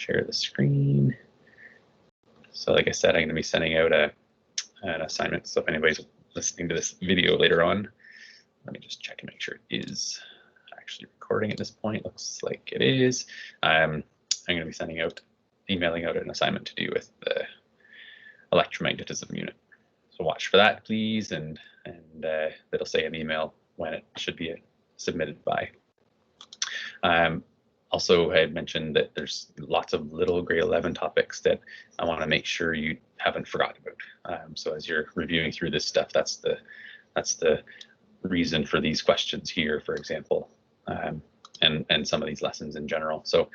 share the screen. So like I said, I'm going to be sending out an assignment. So if anybody's listening to this video later on, let me just check and make sure it is actually recording at this point. Looks like it is. I'm going to be emailing out an assignment to do with the electromagnetism unit. So watch for that, please, and it'll say in the email when it should be submitted by. Also, I had mentioned that there's lots of little grade 11 topics that I want to make sure you haven't forgotten about. So as you're reviewing through this stuff, that's the reason for these questions here, for example, and some of these lessons in general. So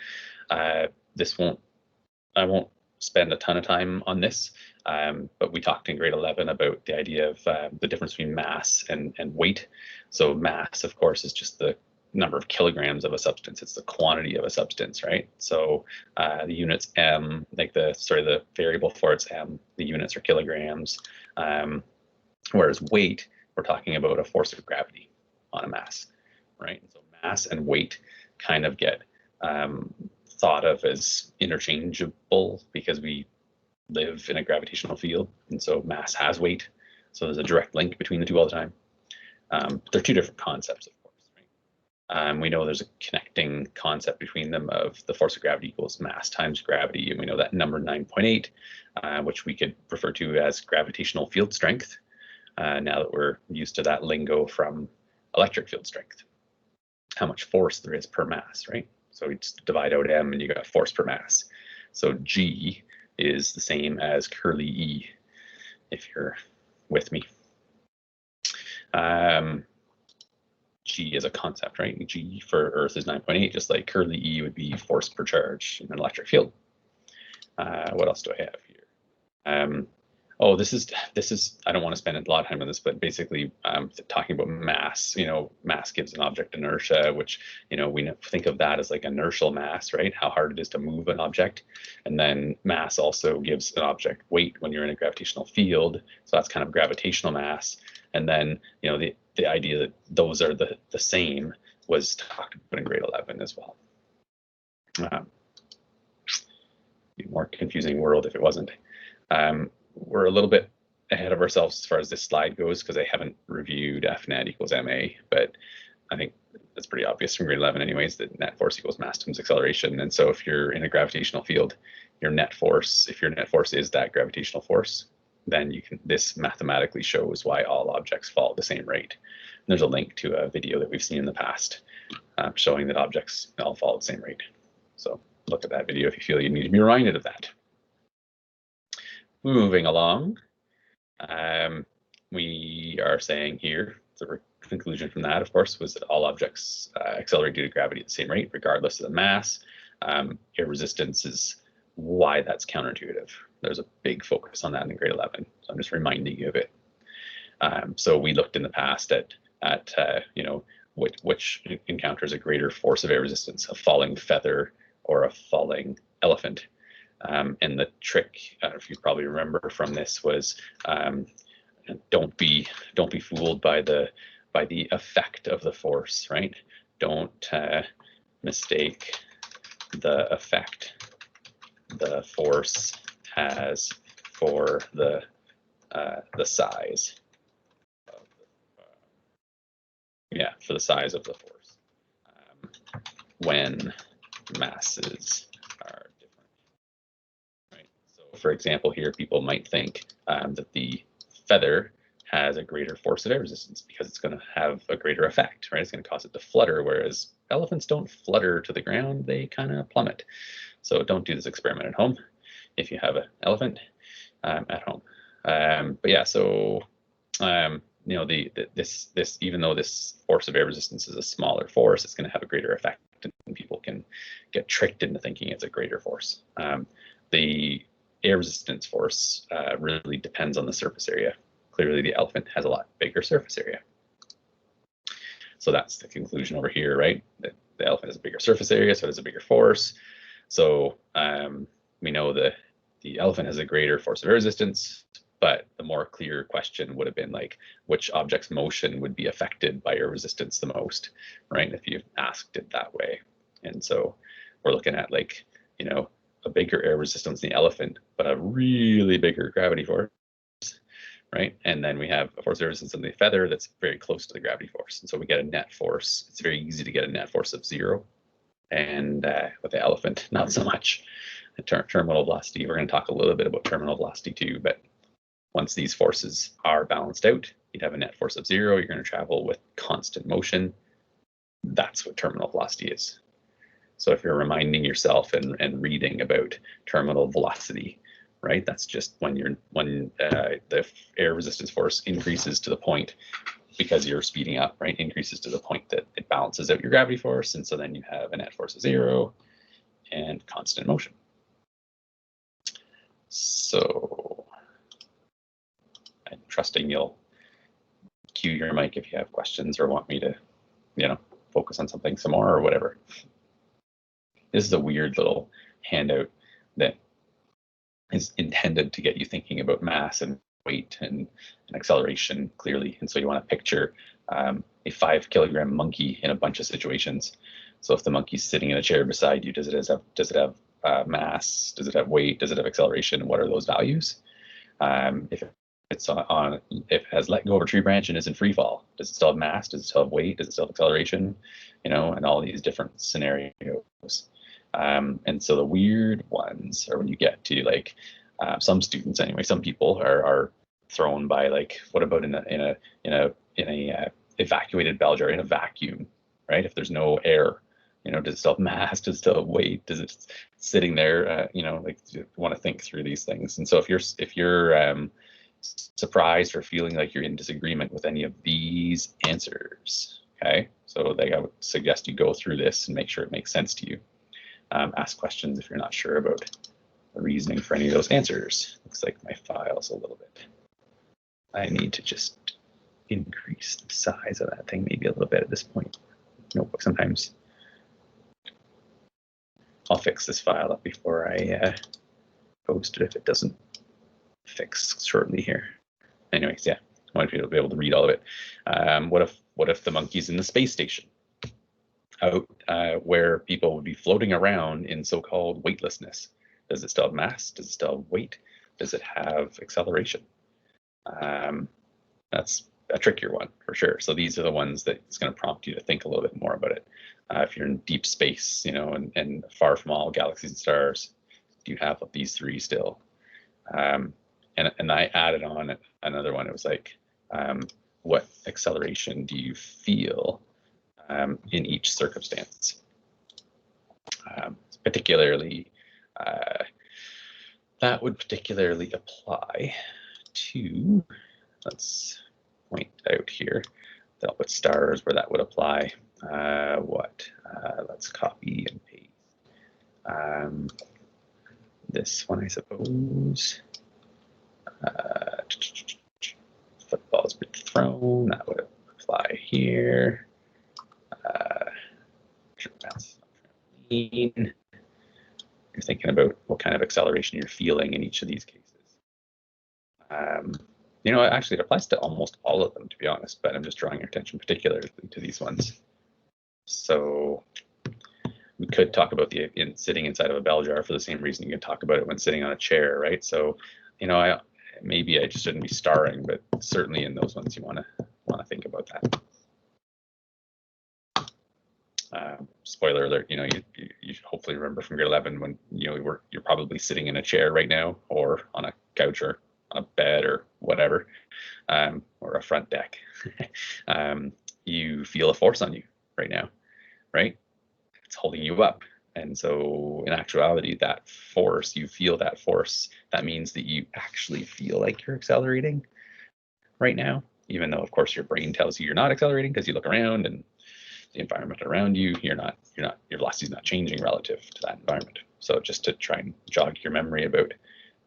I won't spend a ton of time on this, but we talked in grade 11 about the idea of the difference between mass and weight. So mass, of course, is just the number of kilograms of a substance. It's the quantity of a substance, right? So the units m, like the variable for it's m, the units are kilograms. Whereas weight, we're talking about a force of gravity on a mass, right? So mass and weight kind of get thought of as interchangeable because we live in a gravitational field, and so mass has weight. So there's a direct link between the two all the time. They're two different concepts, of course, right? We know there's a connecting concept between them of the force of gravity equals mass times gravity, and we know that number 9.8, which we could refer to as gravitational field strength, now that we're used to that lingo from electric field strength, how much force there is per mass, right? So we just divide out m and you got force per mass. So G is the same as curly E, if you're with me. G is a concept, right? G for Earth is 9.8, just like curly E would be force per charge in an electric field. What else do I have here? Oh, this is, I don't want to spend a lot of time on this, but basically talking about mass, mass gives an object inertia, which, we think of that as like inertial mass, right? How hard it is to move an object. And then mass also gives an object weight when you're in a gravitational field. So that's kind of gravitational mass. And then, the idea that those are the same was talked about in grade 11 as well. Be a more confusing world if it wasn't. We're a little bit ahead of ourselves as far as this slide goes because I haven't reviewed F net equals ma, but I think that's pretty obvious from grade 11 anyways, that net force equals mass times acceleration. And so if you're in a gravitational field, your net force, if your net force is that gravitational force, then this mathematically shows why all objects fall at the same rate. And there's a link to a video that we've seen in the past showing that objects all fall at the same rate. So look at that video if you feel you need to be reminded of that. Moving along, we are saying here, the conclusion from that, of course, was that all objects accelerate due to gravity at the same rate, regardless of the mass. Air resistance is why that's counterintuitive. There's a big focus on that in grade 11, so I'm just reminding you of it. So we looked in the past at which encounters a greater force of air resistance, a falling feather or a falling elephant. And the trick, if you probably remember from this, was don't be fooled by the effect of the force, right? Don't mistake the effect the force has for the size. For the size of the force when masses are different. Right. So, for example, here people might think that the feather has a greater force of air resistance because it's going to have a greater effect, right? It's going to cause it to flutter, whereas elephants don't flutter to the ground; they kind of plummet. So don't do this experiment at home if you have an elephant at home. But yeah, so this even though this force of air resistance is a smaller force, it's going to have a greater effect, and people can get tricked into thinking it's a greater force. The air resistance force really depends on the surface area. Clearly, the elephant has a lot bigger surface area. So that's the conclusion over here, right? That the elephant has a bigger surface area, so it has a bigger force. So we know that the elephant has a greater force of air resistance, but the more clear question would have been like, which object's motion would be affected by air resistance the most, right? If you asked it that way. And so we're looking at like, a bigger air resistance than the elephant, but a really bigger gravity force, right? And then we have a force resistance in the feather that's very close to the gravity force. And so we get a net force. It's very easy to get a net force of 0. And with the elephant, not so much. The terminal velocity, we're going to talk a little bit about terminal velocity too, but once these forces are balanced out, you'd have a net force of 0. You're going to travel with constant motion. That's what terminal velocity is. So if you're reminding yourself and reading about terminal velocity, right, that's just when the air resistance force increases to the point, because you're speeding up, right, increases to the point that it balances out your gravity force, and so then you have a net force of 0 and constant motion. So I'm trusting you'll cue your mic if you have questions or want me to, focus on something some more or whatever. This is a weird little handout that is intended to get you thinking about mass and weight and acceleration clearly. And so you want to picture a 5-kilogram monkey in a bunch of situations. So if the monkey's sitting in a chair beside you, does it have mass? Does it have weight? Does it have acceleration? What are those values? If it has let go of a tree branch and is in free fall, does it still have mass? Does it still have weight? Does it still have acceleration? And all these different scenarios. And so the weird ones are when you get to like some students anyway. Some people are thrown by like, what about in a evacuated bell jar in a vacuum, right? If there's no air, does it still have mass? Does it still have weight? Does it sitting there? Like you want to think through these things. And so if you're surprised or feeling like you're in disagreement with any of these answers, okay, so I would suggest you go through this and make sure it makes sense to you. Ask questions if you're not sure about the reasoning for any of those answers. Looks like my file's a little bit. I need to just increase the size of that thing maybe a little bit at this point. Notebook sometimes. I'll fix this file up before I post it if it doesn't fix shortly here. Anyways, yeah, I want you to be able to read all of it. What if the monkey's in the space station? Out where people would be floating around in so-called weightlessness. Does it still have mass? Does it still have weight? Does it have acceleration? That's a trickier one for sure. So these are the ones that it's going to prompt you to think a little bit more about it. If you're in deep space, and far from all galaxies and stars, do you have these three still? And I added on another one. It was like, what acceleration do you feel in each circumstance? Particularly, that would particularly apply to, let's point out here, I'll put stars where that would apply. Let's copy and paste. This one, I suppose. Football's been thrown, that would apply here. You're thinking about what kind of acceleration you're feeling in each of these cases. Actually it applies to almost all of them, to be honest, but I'm just drawing your attention particularly to these ones. So we could talk about sitting inside of a bell jar for the same reason you can talk about it when sitting on a chair, right? So, maybe I just shouldn't be starring, but certainly in those ones you want to think about that. Spoiler alert, you hopefully remember from grade 11 when you're probably sitting in a chair right now, or on a couch, or on a bed, or whatever, or a front deck. You feel a force on you right now, right? It's holding you up. And so in actuality, that force, you feel that force, that means that you actually feel like you're accelerating right now, even though of course your brain tells you you're not accelerating because you look around and the environment around you, your velocity is not changing relative to that environment. So just to try and jog your memory about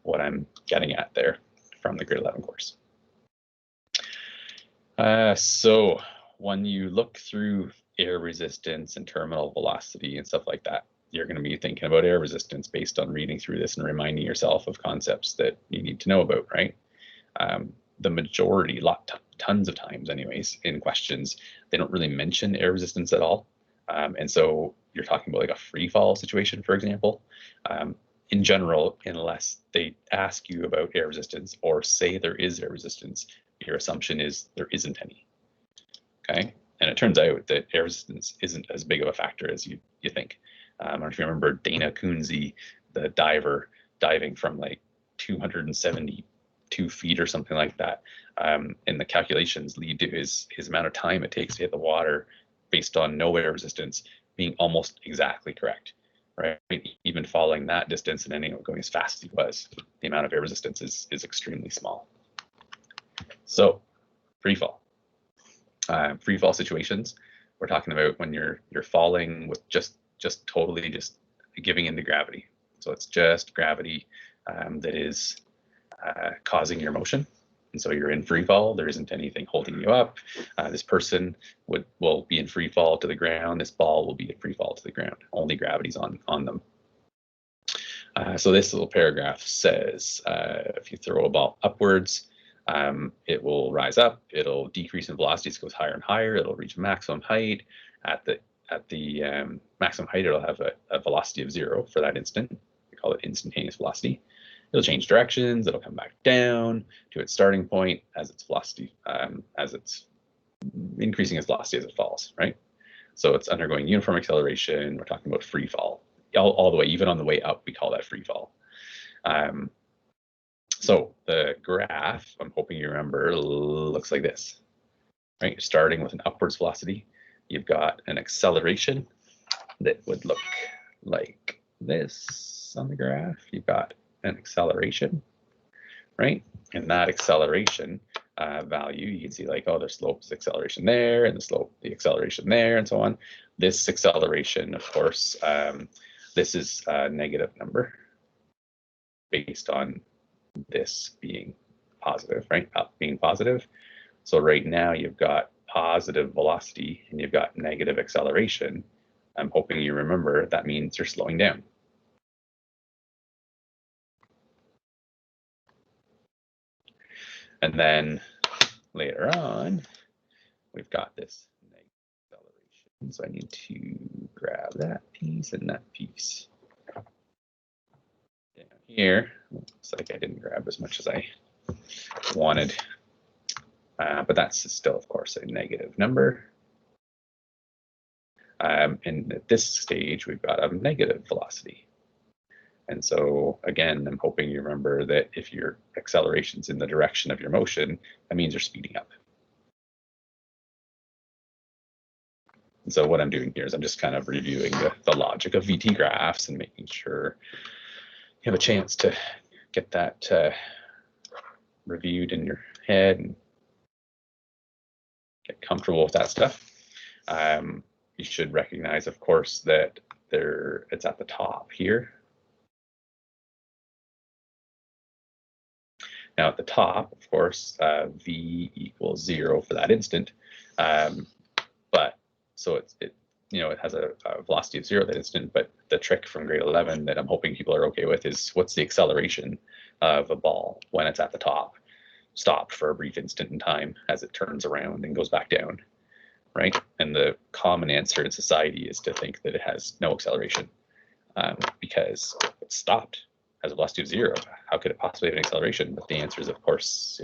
what I'm getting at there from the grade 11 course. So when you look through air resistance and terminal velocity and stuff like that, you're going to be thinking about air resistance based on reading through this and reminding yourself of concepts that you need to know about, right? The majority, tons of times anyways, in questions, they don't really mention air resistance at all. And so you're talking about like a free fall situation, for example. in general, unless they ask you about air resistance or say there is air resistance, your assumption is there isn't any. Okay, and it turns out that air resistance isn't as big of a factor as you think. I don't know if you remember Dana Kunze, the diver, diving from like 272 feet or something like that. And the calculations lead to his amount of time it takes to hit the water based on no air resistance being almost exactly correct, right? Even following that distance and ending up going as fast as he was, the amount of air resistance is extremely small. So free fall. Free fall situations, we're talking about when you're falling with just totally just giving into gravity. So it's just gravity that is causing your motion. And so you're in free fall. There isn't anything holding you up. This person will be in free fall to the ground. This ball will be in free fall to the ground. Only gravity's on them. So this little paragraph says, if you throw a ball upwards, it will rise up. It'll decrease in velocity as it goes higher and higher. It'll reach maximum height. At the maximum height, it'll have a velocity of 0 for that instant. We call it instantaneous velocity. It'll change directions. It'll come back down to its starting point as its velocity, as it's increasing its velocity as it falls, right? So it's undergoing uniform acceleration. We're talking about free fall. All the way, even on the way up, we call that free fall. So the graph, I'm hoping you remember, looks like this, right? You're starting with an upwards velocity. You've got an acceleration that would look like this on the graph. You've got an acceleration, right? And that acceleration value, you can see like, oh, there's slope, acceleration there, and the acceleration there, and so on. This acceleration, of course, this is a negative number based on this being positive, right? Up being positive. So right now you've got positive velocity and you've got negative acceleration. I'm hoping you remember that means you're slowing down. And then later on, we've got this negative acceleration. So I need to grab that piece and that piece. Down here, looks like I didn't grab as much as I wanted. But that's still, of course, a negative number. And at this stage, we've got a negative velocity. And so again, I'm hoping you remember that if your acceleration's in the direction of your motion, that means you're speeding up. And so what I'm doing here is I'm just kind of reviewing the logic of VT graphs and making sure you have a chance to get that reviewed in your head and get comfortable with that stuff. You should recognize, of course, that it's at the top here. Now at the top, of course, v equals 0 for that instant, but so it has a velocity of 0 that instant. But the trick from grade 11 that I'm hoping people are okay with is what's the acceleration of a ball when it's at the top, stopped for a brief instant in time as it turns around and goes back down, right? And the common answer in society is to think that it has no acceleration because it's stopped. Has a velocity of 0. How could it possibly have an acceleration? But the answer is, of course,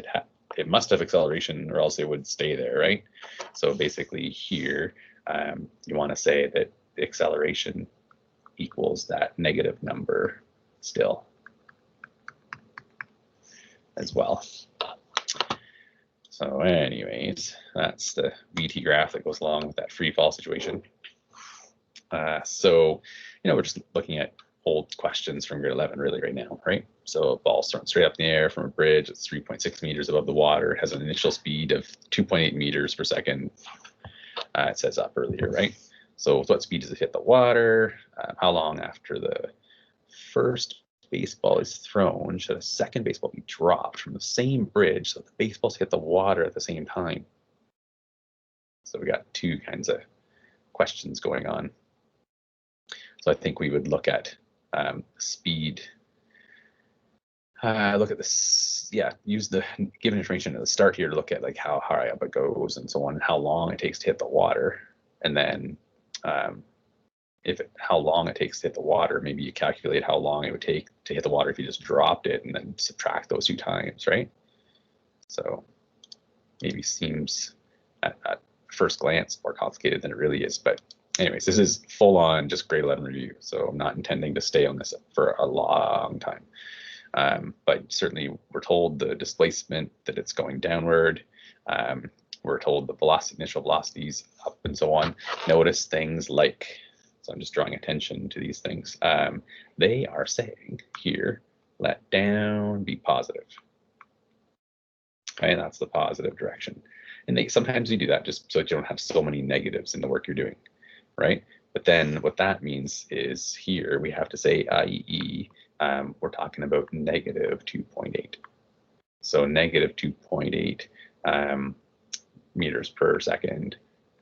it must have acceleration, or else it would stay there, right? So basically, here you want to say that the acceleration equals that negative number still as well. So, anyways, that's the VT graph that goes along with that free fall situation. So, we're just looking at old questions from grade 11 really right now, right? So a ball thrown straight up in the air from a bridge. It's 3.6 meters above the water. It has an initial speed of 2.8 meters per second. It says up earlier, right? So with what speed does it hit the water? How long after the first baseball is thrown should a second baseball be dropped from the same bridge so the baseballs hit the water at the same time? So we got two kinds of questions going on. So I think we would look at speed. Look at this, use the given information at the start here to look at like how high up it goes and so on, and how long it takes to hit the water. And then how long it takes to hit the water, maybe you calculate how long it would take to hit the water if you just dropped it and then subtract those 2 times, right? So maybe seems at first glance more complicated than it really is. But anyways, this is full on just grade 11 review. So I'm not intending to stay on this for a long time. But certainly we're told the displacement, that it's going downward. We're told the initial velocities up and so on. Notice things like, so I'm just drawing attention to these things. They are saying here, let down be positive. Okay, and that's the positive direction. And sometimes you do that just so that you don't have so many negatives in the work you're doing, right? But then what that means is here we have to say IE, we're talking about negative 2.8. So negative 2.8 meters per second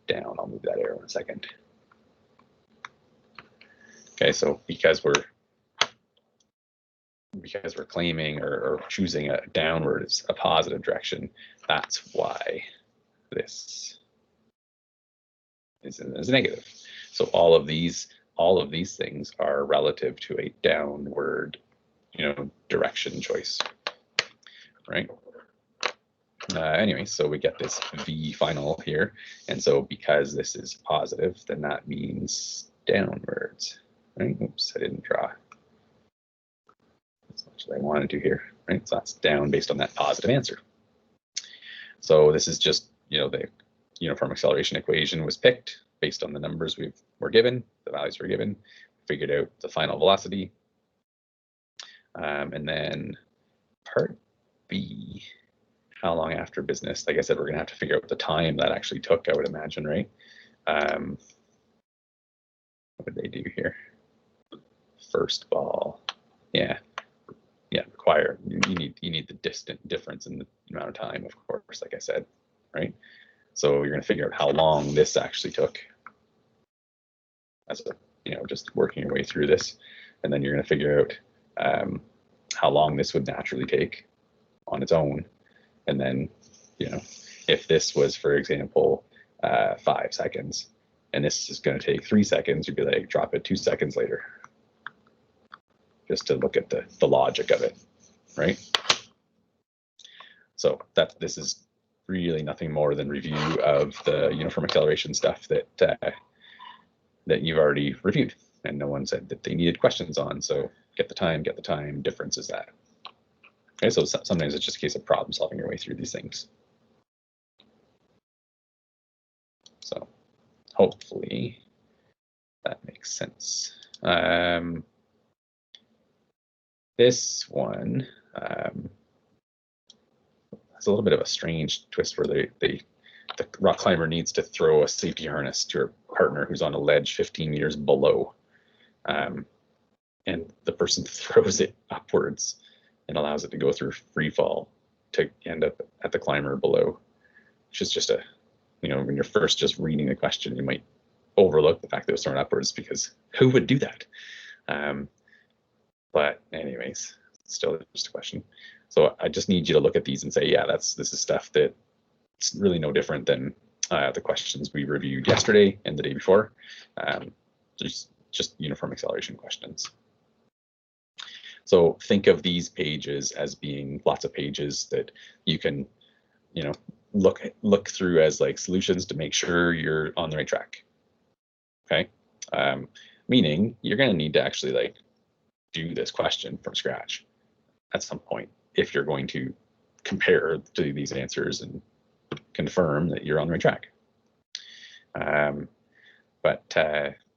down. I'll move that arrow in a second. Okay, so because we're claiming or choosing a downward as a positive direction, that's why this is negative. So all of these things are relative to a downward, direction choice, right? Anyway, so we get this V final here, and so because this is positive, then that means downwards, right? Oops, I didn't draw as much as I wanted to here, right? So that's down based on that positive answer. So this is just, the uniform acceleration equation was picked based on the numbers were given, the values were given, figured out the final velocity. And then part B, how long after business? Like I said, we're going to have to figure out the time that actually took, I would imagine, right? What did they do here? First ball. Yeah, require, you need the difference in the amount of time, of course, like I said, right? So you're going to figure out how long this actually took as just working your way through this. And then you're going to figure out how long this would naturally take on its own. And then, if this was, for example, 5 seconds, and this is going to take 3 seconds, you'd be like, drop it 2 seconds later, just to look at the logic of it, right? So this is really nothing more than review of the uniform acceleration stuff that you've already reviewed, and no one said that they needed questions on. So get the time, difference is that. Okay, so sometimes it's just a case of problem solving your way through these things. So hopefully that makes sense. This one has a little bit of a strange twist where the rock climber needs to throw a safety harness to her partner who's on a ledge 15 meters below. And the person throws it upwards and allows it to go through free fall to end up at the climber below, which is just when you're first just reading the question, you might overlook the fact that it was thrown upwards, because who would do that? But anyways, still just a question. So I just need you to look at these and say, yeah, this is stuff that it's really no different than the questions we reviewed yesterday and the day before. Just uniform acceleration questions. So think of these pages as being lots of pages that you can, look through as like solutions to make sure you're on the right track. Okay, meaning you're going to need to actually do this question from scratch at some point if you're going to compare to these answers and confirm that you're on the right track. But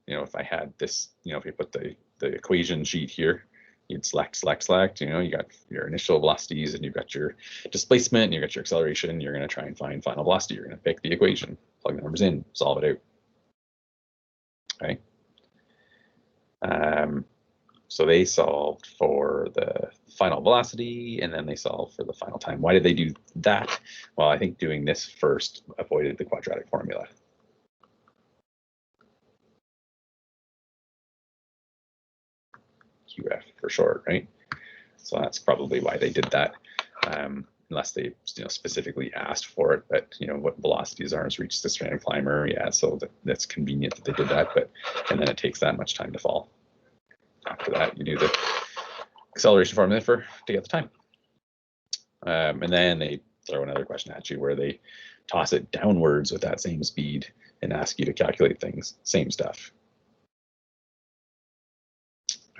if I had this, if you put the equation sheet here, you'd select, you got your initial velocities and you've got your displacement and you've got your acceleration. You're going to try and find final velocity. You're going to pick the equation, plug the numbers in, solve it out. Okay. So they solved for the final velocity and then they solved for the final time. Why did they do that? Well, I think doing this first avoided the quadratic formula. QF for short, right? So that's probably why they did that. unless they specifically asked for it, but what velocity does arms reach the stranded climber? Yeah, so that's convenient that they did that, and then it takes that much time to fall. After that, you do the acceleration formula to get the time. And then they throw another question at you where they toss it downwards with that same speed and ask you to calculate things, same stuff.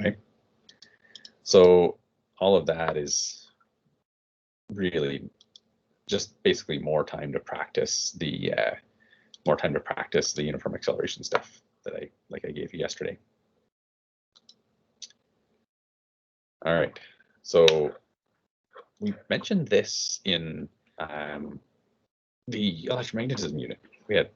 Right? So all of that is really just basically more time to practice the uniform acceleration stuff that I gave you yesterday. All right, so we mentioned this in the electromagnetism unit. We had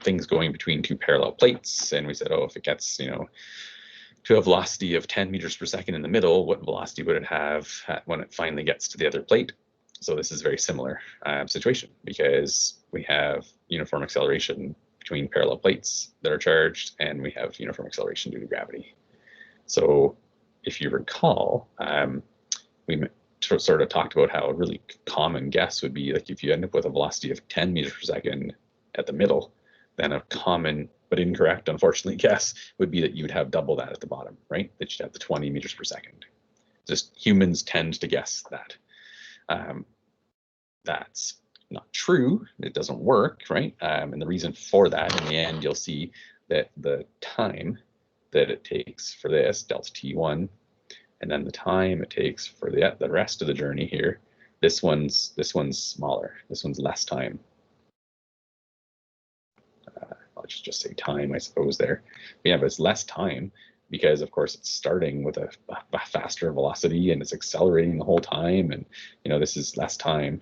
things going between two parallel plates, and we said, oh, if it gets to a velocity of 10 meters per second in the middle, what velocity would it have when it finally gets to the other plate? So this is a very similar situation, because we have uniform acceleration between parallel plates that are charged, and we have uniform acceleration due to gravity. So if you recall, we sort of talked about how a really common guess would be like if you end up with a velocity of 10 meters per second at the middle, then a common but incorrect, unfortunately, guess would be that you would have double that at the bottom, right? That you'd have the 20 meters per second. Just humans tend to guess that. That's not true. It doesn't work, right? And the reason for that, in the end, you'll see that the time that it takes for this, delta T1, and then the time it takes for the rest of the journey here, this one's smaller. This one's less time. I'll just say time, I suppose, there. But yeah, but it's less time because, of course, it's starting with a faster velocity and it's accelerating the whole time. And, this is less time.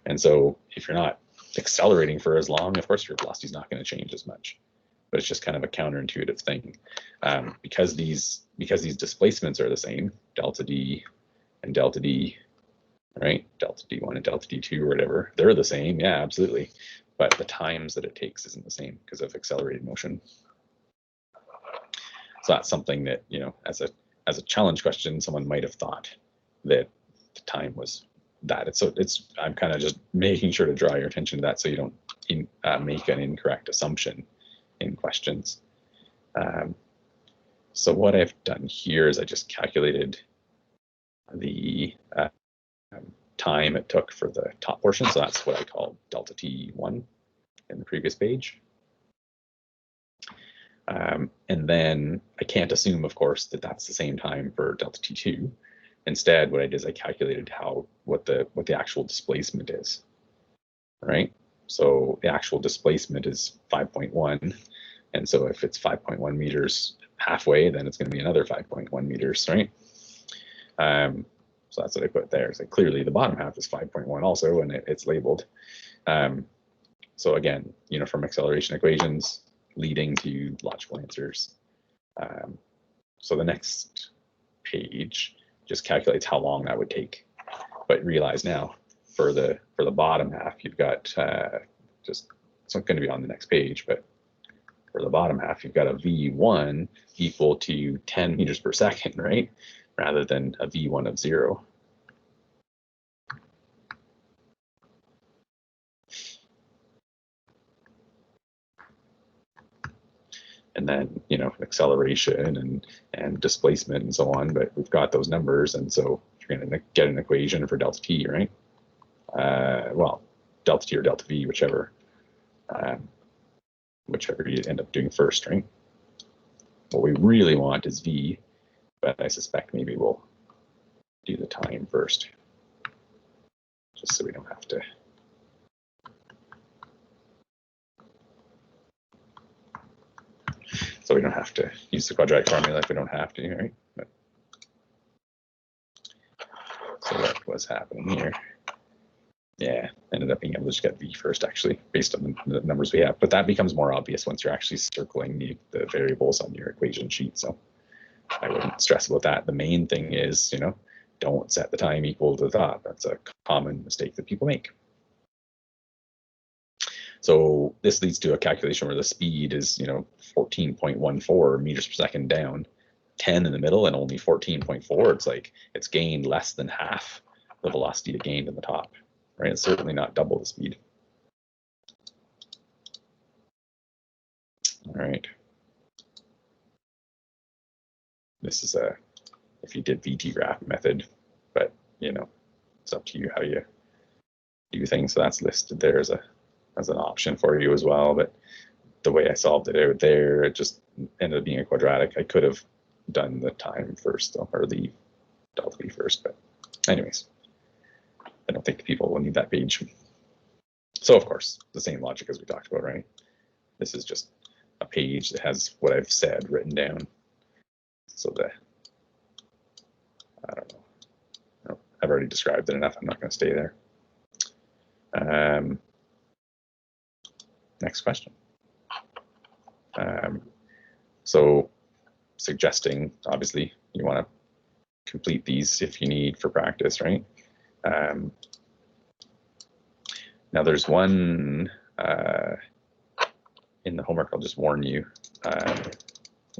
And so if you're not accelerating for as long, of course, your velocity is not going to change as much. But it's just kind of a counterintuitive thing. Because these displacements are the same, delta D and delta D, right? Delta D1 and delta D2 or whatever, they're the same. Yeah, absolutely. But the times that it takes isn't the same because of accelerated motion. So that's something that, as a challenge question, someone might have thought that the time was that. I'm kind of just making sure to draw your attention to that so you don't make an incorrect assumption in questions. So what I've done here is I just calculated the time it took for the top portion. So that's what I call delta T1 in the previous page. And then I can't assume, of course, that that's the same time for delta T2. Instead, what I did is I calculated what the actual displacement is, right? So the actual displacement is 5.1. And so if it's 5.1 meters halfway, then it's going to be another 5.1 meters, right? So that's what I put there. So clearly the bottom half is 5.1 also, and it's labeled. So again, uniform acceleration equations leading to logical answers. So the next page just calculates how long that would take. But realize now, for the bottom half, you've got it's not going to be on the next page, but for the bottom half, you've got a V1 equal to 10 meters per second, right? Rather than a V1 of 0. And then, acceleration and displacement and so on, but we've got those numbers. And so you're going to get an equation for delta T, right? Well, delta T or delta V, whichever you end up doing first, right? What we really want is V, but I suspect maybe we'll do the time first, just so we don't have to. So we don't have to use the quadratic formula if we don't have to, right? But, so what was happening here? Yeah, ended up being able to just get V first, actually, based on the numbers we have. But that becomes more obvious once you're actually circling the variables on your equation sheet. So I wouldn't stress about that. The main thing is, don't set the time equal to the top. That's a common mistake that people make. So this leads to a calculation where the speed is, 14.14 meters per second down, 10 in the middle, and only 14.4. It's like it's gained less than half, the velocity it gained in the top, right? It's certainly not double the speed. All right. This is if you did VT-graph method, but you know, it's up to you how you do things. So that's listed there as an option for you as well. But the way I solved it out there, it just ended up being a quadratic. I could have done the time first, or the delta V first, but anyways, I don't think people will need that page. So of course, the same logic as we talked about, right? This is just a page that has what I've said written down. So I don't know. I've already described it enough. I'm not going to stay there. Next question. So suggesting, obviously, you want to complete these if you need for practice, right? Now there's one in the homework, I'll just warn you,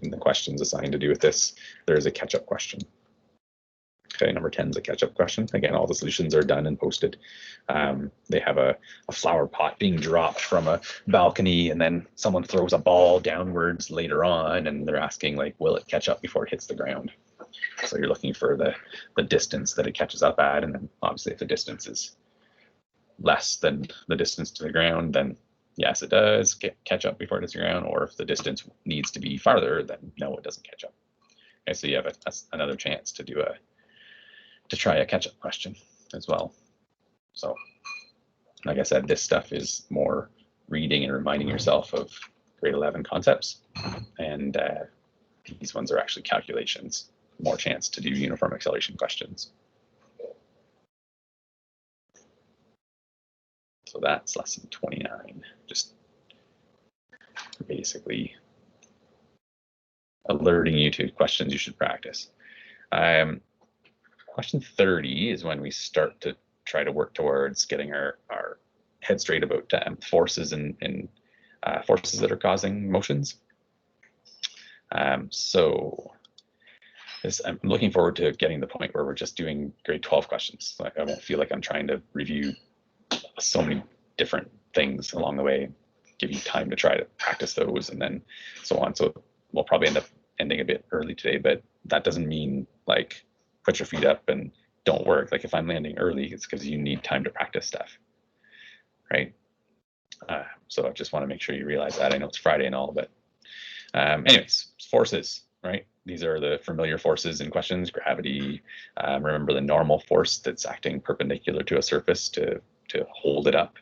in the questions assigned to do with this, there's a catch-up question. Okay, number 10 is a catch-up question. Again, all the solutions are done and posted. They have a flower pot being dropped from a balcony, and then someone throws a ball downwards later on, and they're asking, like, will it catch up before it hits the ground? So you're looking for the distance that it catches up at, and then obviously if the distance is less than the distance to the ground, then yes, it does catch up before it hits the ground, or if the distance needs to be farther, then no, it doesn't catch up. Okay, so you have another chance to try a catch-up question as well. So, like I said, this stuff is more reading and reminding yourself of grade 11 concepts, and these ones are actually calculations, more chance to do uniform acceleration questions. So that's lesson 29, just basically alerting you to questions you should practice. Question 30 is when we start to try to work towards getting our head straight about forces and forces that are causing motions. So I'm looking forward to getting the point where we're just doing grade 12 questions. Like, I won't feel like I'm trying to review so many different things along the way, give you time to try to practice those and then so on. So we'll probably end up ending a bit early today, but that doesn't mean like put your feet up and don't work. Like if I'm landing early, it's because you need time to practice stuff, right? So I just want to make sure you realize that. I know it's Friday and all, but anyways, forces, right? These are the familiar forces in questions. Gravity, remember the normal force that's acting perpendicular to a surface to hold it up.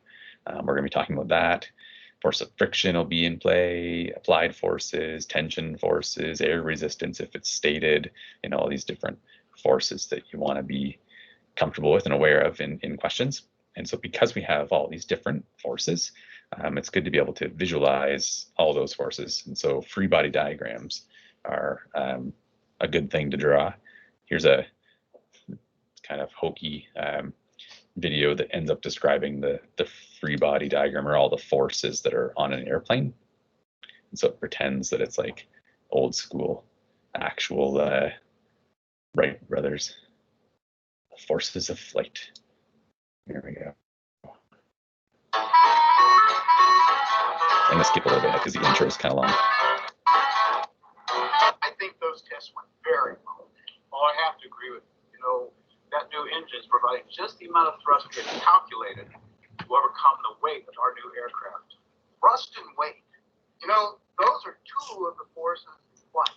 We're going to be talking about that. Force of friction will be in play, applied forces, tension forces, air resistance if it's stated, all these different forces that you want to be comfortable with and aware of in questions. And so because we have all these different forces, it's good to be able to visualize all those forces. And so free body diagrams are a good thing to draw. Here's a kind of hokey video that ends up describing the free body diagram, or all the forces that are on an airplane. And so it pretends that it's like old school, actual Wright brothers forces of flight. Here we go. I'm gonna skip a little bit because the intro is kind of long. I think those tests went very well. Well, I have to agree with you. That new engine is providing just the amount of thrust we had calculated to overcome the weight of our new aircraft. Thrust and weight, those are two of the forces in flight.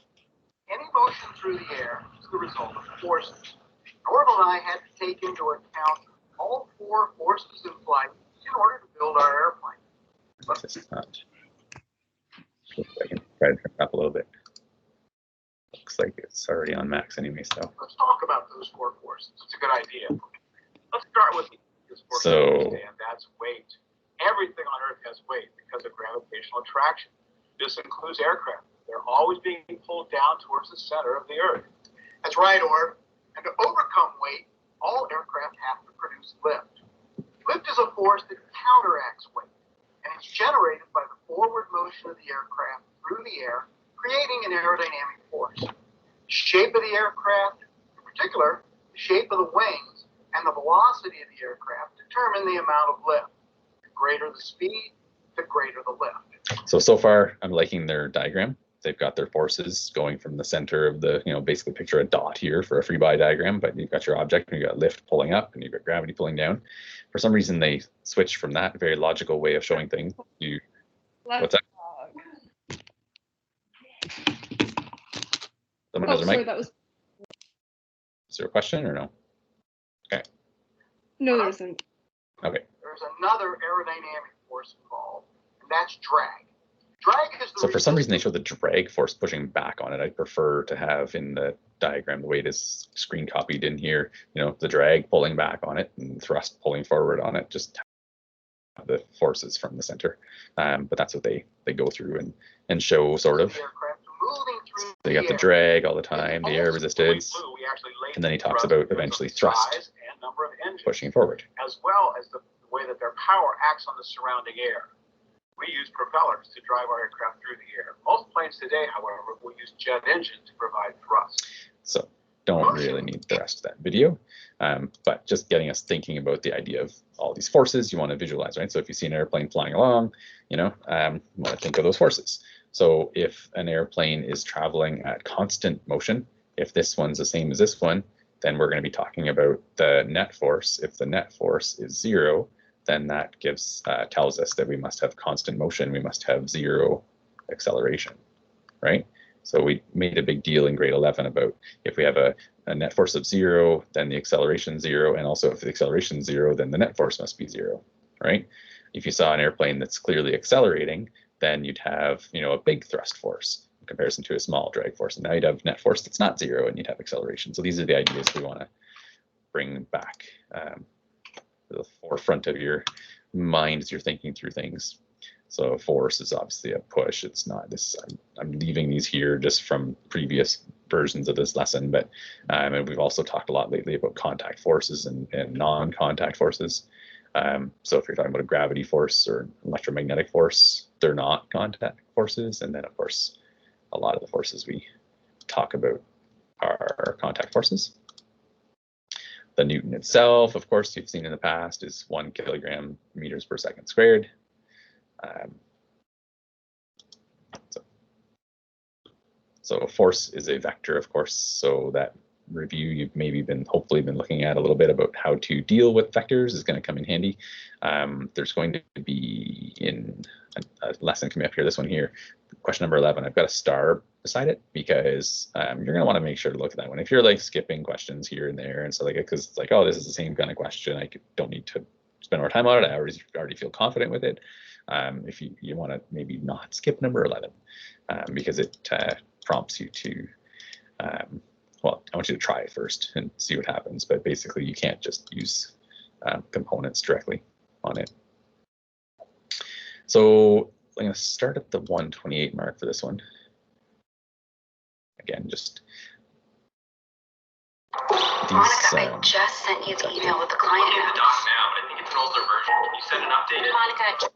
Any motion through the air is the result of forces. Norval and I had to take into account all four forces in flight in order to build our airplane. This is not. I can try to turn it up a little bit. Looks like it's already on max anyway, so. Let's talk about those four forces. It's a good idea. Let's start with the easiest force to understand. That's weight. Everything on Earth has weight because of gravitational attraction. This includes aircraft. They're always being pulled down towards the center of the Earth. That's right, Orv. And to overcome weight, all aircraft have to produce lift. Lift is a force that counteracts weight, and it's generated by the forward motion of the aircraft through the air, creating an aerodynamic force. The shape of the aircraft, in particular, the shape of the wings, and the velocity of the aircraft determine the amount of lift. The greater the speed, the greater the lift. So far, I'm liking their diagram. They've got their forces going from the center of the, basically picture a dot here for a free body diagram, but you've got your object and you've got lift pulling up and you've got gravity pulling down. For some reason, they switched from that very logical way of showing things. What's that? Someone has their mic? That was... Is there a question or no? Okay. No, there isn't. Okay. There's another aerodynamic force involved, and that's drag. Drag is the so for some reason they show the drag force pushing back on it. I prefer to have in the diagram the way it is screen copied in here, the drag pulling back on it and thrust pulling forward on it, just the forces from the center. But that's what they go through and show sort of. They got the drag all the time, the air resistance, and then he talks about eventually thrust pushing forward. As well as the way that their power acts on the surrounding air. We use propellers to drive our aircraft through the air. Most planes today, however, will use jet engine to provide thrust. So don't really need the rest of that video, but just getting us thinking about the idea of all these forces you want to visualize, right? So if you see an airplane flying along, you want to think of those forces. So if an airplane is traveling at constant motion, if this one's the same as this one, then we're going to be talking about the net force. If the net force is 0, then that tells us that we must have constant motion. We must have 0 acceleration, right? So we made a big deal in grade 11 about if we have a net force of 0, then the acceleration 0, and also if the acceleration 0, then the net force must be 0, right? If you saw an airplane that's clearly accelerating, then you'd have a big thrust force in comparison to a small drag force. And now you'd have net force that's not 0, and you'd have acceleration. So these are the ideas we want to bring back to the forefront of your mind as you're thinking through things. So force is obviously a push. It's not this. I'm leaving these here just from previous versions of this lesson, but and we've also talked a lot lately about contact forces and non-contact forces. So if you're talking about a gravity force or electromagnetic force, they're not contact forces. And then of course, a lot of the forces we talk about are contact forces. The Newton itself, of course, you've seen in the past, is 1 kilogram meters per second squared. So force is a vector, of course. So that review you've maybe hopefully been looking at a little bit about how to deal with vectors is going to come in handy. There's going to be in a lesson coming up here, this one here, question number 11. I've got a star beside it because you're going to want to make sure to look at that one. If you're like skipping questions here and there and so like, because it's like, oh, this is the same kind of question, I don't need to spend more time on it, I already feel confident with it. If you want to maybe not skip number 11 because it prompts you to well, I want you to try it first and see what happens, but basically you can't just use components directly on it. So I'm going to start at the 128 mark for this one. Again, just these. Monica, I just sent you the email with the client. I'm in the doc now, but I think it's an older version. Can you send an updated? Monica.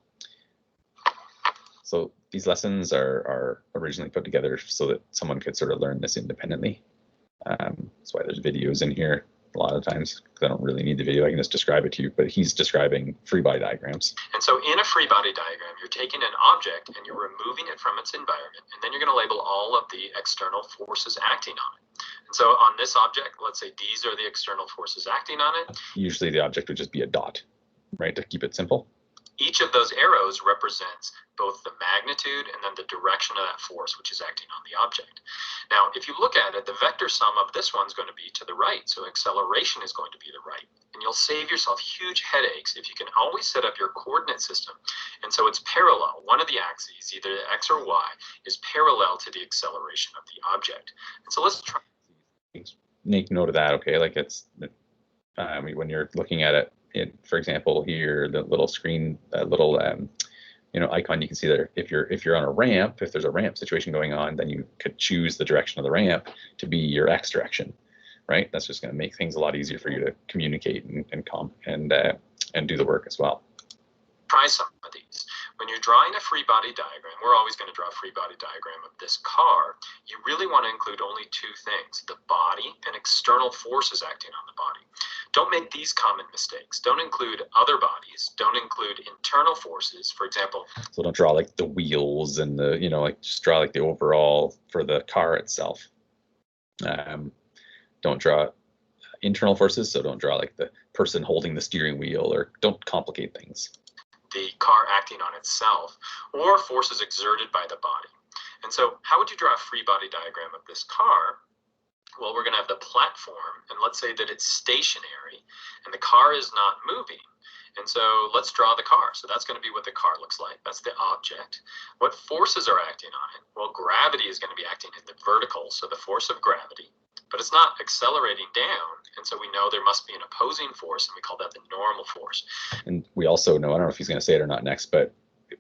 So these lessons are originally put together so that someone could sort of learn this independently. That's why there's videos in here a lot of times, because I don't really need the video. I can just describe it to you, but he's describing free body diagrams. And so in a free body diagram, you're taking an object and you're removing it from its environment, and then you're going to label all of the external forces acting on it. And so on this object, let's say these are the external forces acting on it. Usually the object would just be a dot, right, to keep it simple. Each of those arrows represents both the magnitude and then the direction of that force which is acting on the object. Now, if you look at it, the vector sum of this one's going to be to the right, so acceleration is going to be the right. And you'll save yourself huge headaches if you can always set up your coordinate system. And so it's parallel. One of the axes, either X or Y, is parallel to the acceleration of the object. And so let's try. Make note of that, okay? Like it's when you're looking at it, for example, here, the little screen, little icon, you can see there. If you're on a ramp, if there's a ramp situation going on, then you could choose the direction of the ramp to be your X direction, right? That's just going to make things a lot easier for you to communicate and do the work as well. Try some of these. when you're drawing a free body diagram, we're always going to draw a free body diagram of this car. You really want to include only two things, the body and external forces acting on the body. Don't make these common mistakes. Don't include other bodies. Don't include internal forces. For example, so don't draw like the wheels and the, you know, like just draw like the overall for the car itself. Don't draw internal forces, so don't draw like the person holding the steering wheel, or don't complicate things. The car acting on itself, or forces exerted by the body. And so how would you draw a free body diagram of this car? Well, we're going to have the platform, and let's say that it's stationary and the car is not moving. And so let's draw the car. So that's going to be what the car looks like. That's the object. What forces are acting on it? Well, gravity is going to be acting in the vertical, so the force of gravity, but it's not accelerating down. And so we know there must be an opposing force, and we call that the normal force. And we also know, I don't know if he's going to say it or not next, but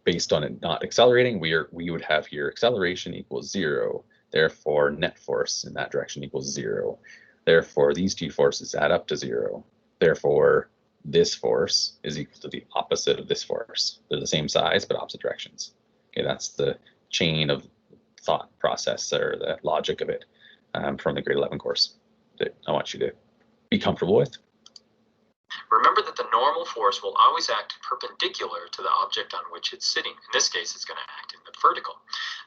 based on it not accelerating, we would have here acceleration equals 0. Therefore, net force in that direction equals 0. Therefore, these two forces add up to 0. Therefore, this force is equal to the opposite of this force. They're the same size, but opposite directions. Okay, that's the chain of thought process, or the logic of it, from the grade 11 course that I want you to be comfortable with. Remember that the normal force will always act perpendicular to the object on which it's sitting. In this case, it's going to act in the vertical.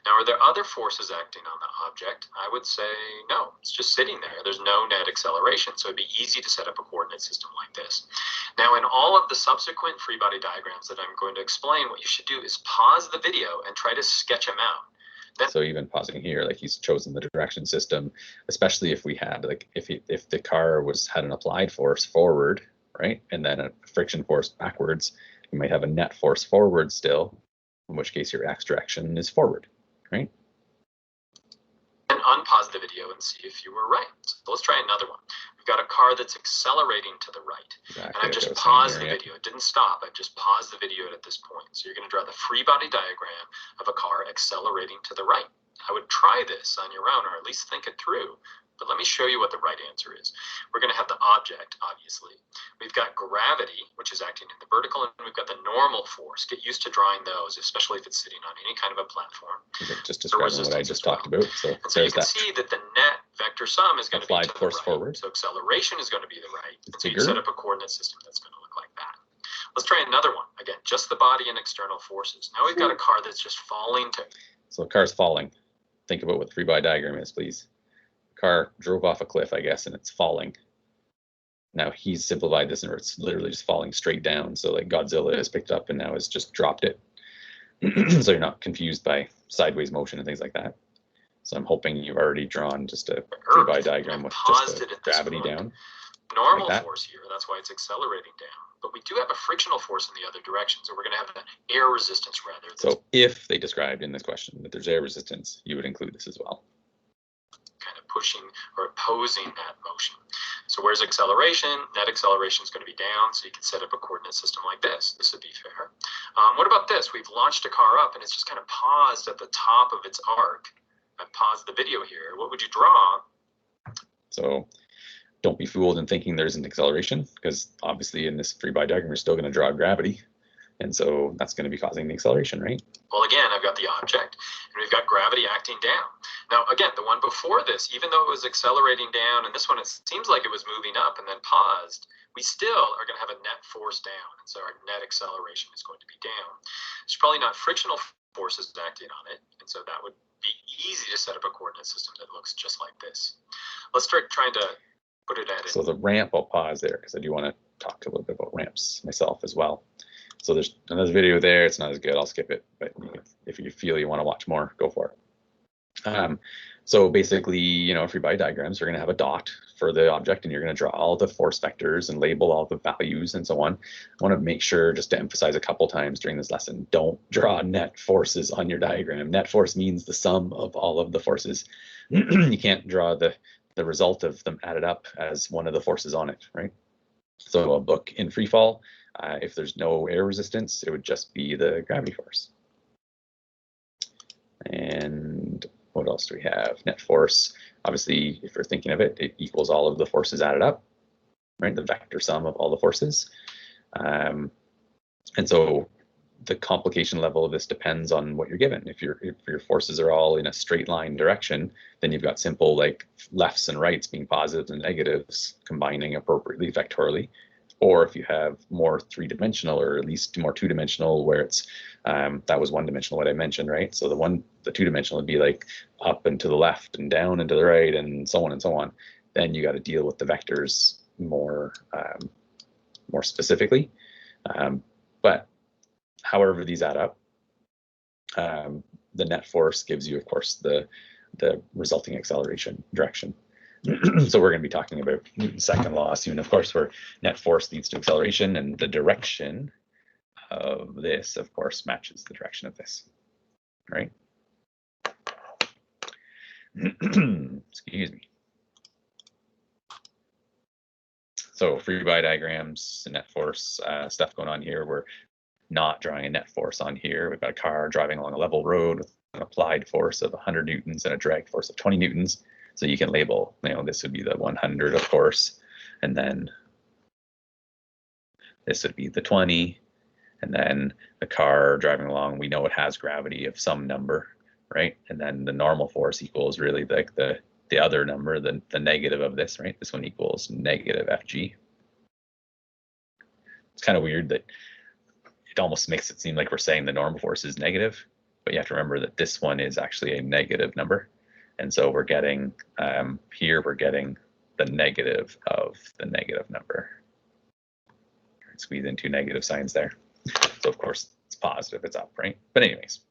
Now, are there other forces acting on the object? I would say no. It's just sitting there. There's no net acceleration, so it'd be easy to set up a coordinate system like this. Now, in all of the subsequent free body diagrams that I'm going to explain, what you should do is pause the video and try to sketch them out. So even pausing here, like he's chosen the direction system, especially if we had, like, if the car had an applied force forward, right, and then a friction force backwards, you might have a net force forward still, in which case your x direction is forward, right? And unpause the video and see if you were right. So let's try another one. We've got a car that's accelerating to the right. Exactly, and I've just paused the video. It didn't stop. I've just paused the video at this point. So you're going to draw the free body diagram of a car accelerating to the right. I would try this on your own, or at least think it through. But let me show you what the right answer is. We're going to have the object, obviously. We've got gravity, which is acting in the vertical, and we've got the normal force. Get used to drawing those, especially if it's sitting on any kind of a platform. Just describing what I just talked about. So, and so you can see that the net vector sum is going to be to the force right. Forward. So acceleration is going to be the right. And so you bigger. set up a coordinate system that's going to look like that. Let's try another one. Again, just the body and external forces. Now we've got a car that's just falling to. So the car's falling. Think about what the free body diagram is, please. Car drove off a cliff, I guess, and it's falling. Now he's simplified this, and it's literally just falling straight down. So like Godzilla has picked up and now has just dropped it. So you're not confused by sideways motion and things like that. So I'm hoping you've already drawn just a free body diagram with just the gravity down. Normal like force here, that's why it's accelerating down. But we do have a frictional force in the other direction, so we're going to have an air resistance rather. So if they described in this question that there's air resistance, you would include this as well. Kind of pushing or opposing that motion. So where's acceleration? Net acceleration is going to be down, so you can set up a coordinate system like this. This would be fair. What about this? We've launched a car up, and it's just kind of paused at the top of its arc. I've paused the video here. What would you draw? So don't be fooled in thinking there's an acceleration, because obviously in this free body diagram, you're still going to draw gravity. And so that's going to be causing the acceleration, right? Well, again, I've got the object, and we've got gravity acting down. Now, again, the one before this, even though it was accelerating down, and this one, it seems like it was moving up and then paused, we still are going to have a net force down. And so our net acceleration is going to be down. There's probably not frictional forces acting on it. And so that would be easy to set up a coordinate system that looks just like this. Let's start trying to put it at it. So the ramp, I'll pause there because I do want to talk a little bit about ramps myself as well. So there's another video there. It's not as good. I'll skip it. But if you feel you want to watch more, go for it. So basically, you know, free body diagrams, you're going to have a dot for the object, and you're going to draw all the force vectors and label all the values and so on. I want to make sure, just to emphasize a couple times during this lesson, don't draw net forces on your diagram. Net force means the sum of all of the forces. You can't draw the result of them added up as one of the forces on it, right? So a book in free fall, if there's no air resistance, it would just be the gravity force. And what else do we have? Net force, obviously, if you're thinking of it, it equals all of the forces added up, right? The vector sum of all the forces. And so the complication level of this depends on what you're given. If your forces are all in a straight line direction, then you've got simple like lefts and rights being positives and negatives combining appropriately vectorially. Or if you have more three-dimensional, or at least more two-dimensional, where it's that was one-dimensional what I mentioned, right? So the two-dimensional would be like up and to the left and down and to the right and so on and so on. Then you got to deal with the vectors more specifically. But however these add up, the net force gives you, of course, the resulting acceleration direction. So we're going to be talking about Newton's second law soon, of course, where net force leads to acceleration, and the direction of this, of course, matches the direction of this, right? Excuse me. So free body diagrams, net force stuff going on here. We're not drawing a net force on here. We've got a car driving along a level road with an applied force of 100 newtons and a drag force of 20 newtons. So you can label, this would be the 100, of course, and then this would be the 20, and then the car driving along, we know it has gravity of some number, right? And then the normal force equals really like the other number, the negative of this, right? This one equals negative Fg. It's kind of weird that it almost makes it seem like we're saying the normal force is negative, but you have to remember that this one is actually a negative number. And so we're getting, here we're getting the negative of the negative number. Squeeze in two negative signs there. So of course it's positive, it's up, right? But anyways,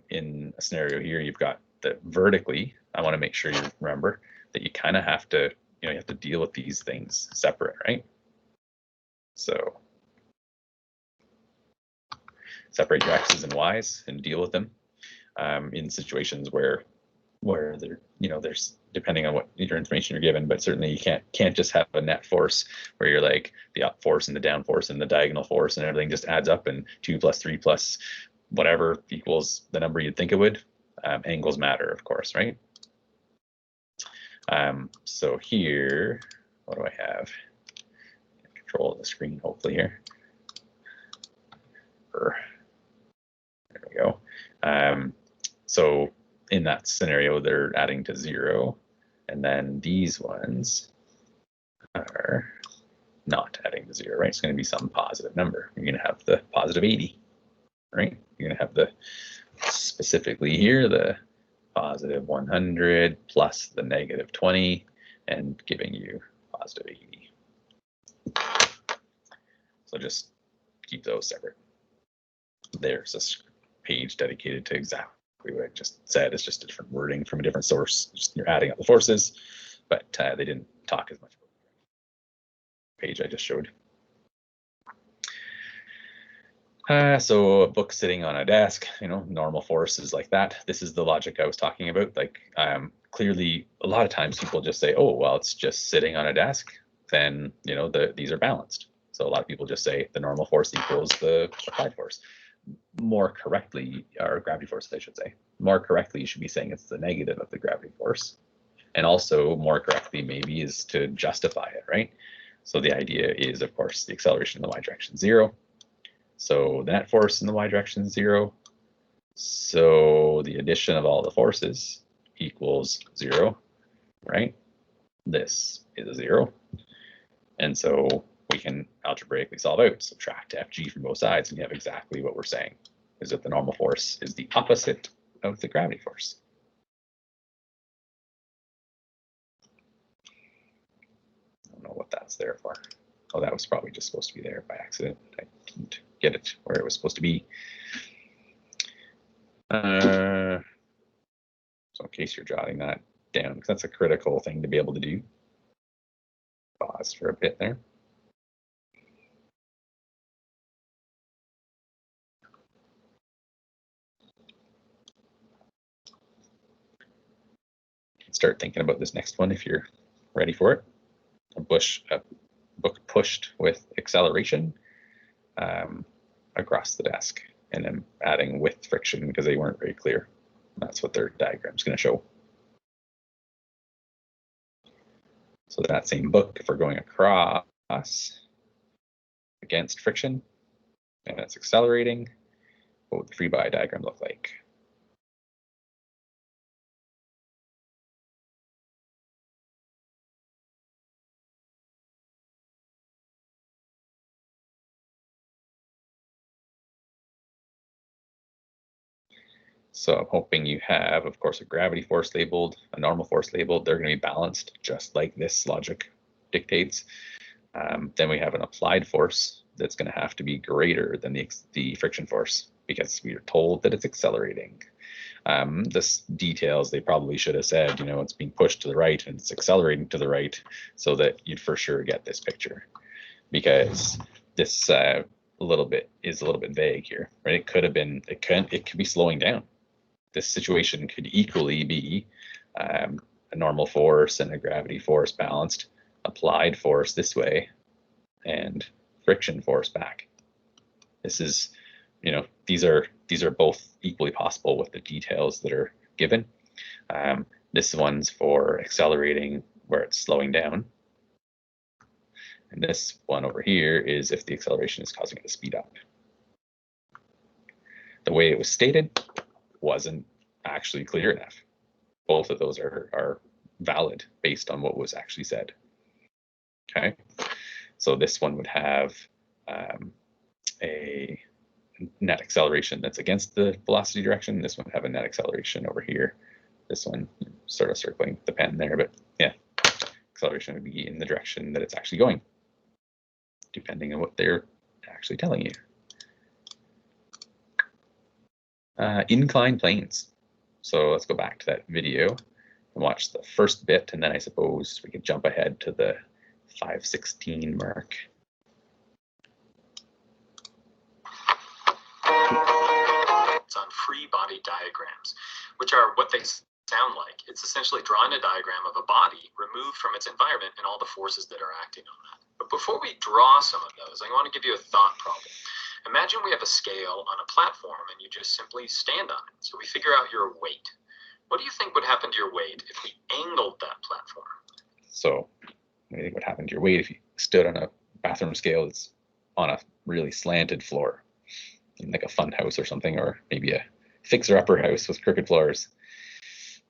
in a scenario here, you've got the vertically, I want to make sure you remember that you kind of have to, you have to deal with these things separate, right? So separate your X's and Y's and deal with them in situations where there, there's, depending on what your information you're given, but certainly you can't just have a net force where you're like the up force and the down force and the diagonal force and everything just adds up and 2 plus 3 plus whatever equals the number you'd think it would. Angles matter, of course, right? So here, what do I have? Control the screen, hopefully here. There we go. So in that scenario, they're adding to 0, and then these ones are not adding to 0, right? It's going to be some positive number. You're going to have the positive 80, right? You're going to have the, specifically here, the positive 100 plus the negative 20, and giving you positive 80. So just keep those separate. There's this page dedicated to exactly what I just said. It's just a different wording from a different source. Just, you're adding up the forces, but they didn't talk as much about the page I just showed. So a book sitting on a desk, normal force is like that. This is the logic I was talking about. Like clearly, a lot of times people just say, oh, well, it's just sitting on a desk. Then, these are balanced. So a lot of people just say the normal force equals the applied force. More correctly, or gravity force, I should say. More correctly, you should be saying it's the negative of the gravity force. And also more correctly, maybe, is to justify it, right? So the idea is, of course, the acceleration in the y direction 0. So the net force in the y direction is 0. So the addition of all the forces equals 0, right? This is a 0. And so we can algebraically solve out, subtract Fg from both sides, and you have exactly what we're saying, is that the normal force is the opposite of the gravity force. I don't know what that's there for. Oh, that was probably just supposed to be there by accident. I didn't get it where it was supposed to be. So in case you're jotting that down, because that's a critical thing to be able to do. Pause for a bit there. Start thinking about this next one if you're ready for it. A book pushed with acceleration across the desk, and then adding with friction because they weren't very clear. That's what their diagram's going to show. So that same book, if we're going across against friction, and it's accelerating, what would the free body diagram look like? So I'm hoping you have, of course, a gravity force labeled, a normal force labeled. They're going to be balanced just like this logic dictates. Then we have an applied force that's going to have to be greater than the friction force because we are told that it's accelerating. This details, they probably should have said, you know, it's being pushed to the right and it's accelerating to the right so that you'd for sure get this picture, because this is a little bit vague here, right? It could have been, it could be slowing down. This situation could equally be a normal force and a gravity force balanced, applied force this way, and friction force back. This is, you know, these are both equally possible with the details that are given. This one's for accelerating where it's slowing down. And this one over here is if the acceleration is causing it to speed up. The way it was stated wasn't actually clear enough. Both of those are valid based on what was actually said. Okay, so this one would have a net acceleration that's against the velocity direction. This one would have a net acceleration over here. This one sort of circling the pen there, but yeah, acceleration would be in the direction that it's actually going, depending on what they're actually telling you. Inclined planes. So let's go back to that video and watch the first bit, and then I suppose we could jump ahead to the 5:16 mark. It's on free body diagrams, which are what they sound like. It's essentially drawing a diagram of a body removed from its environment and all the forces that are acting on that. But before we draw some of those, I want to give you a thought problem. Imagine we have a scale on a platform and you just simply stand on it. So we figure out your weight. What do you think would happen to your weight if we angled that platform? So what do you think would happen to your weight if you stood on a bathroom scale that's on a really slanted floor, in like a fun house or something, or maybe a fixer-upper house with crooked floors?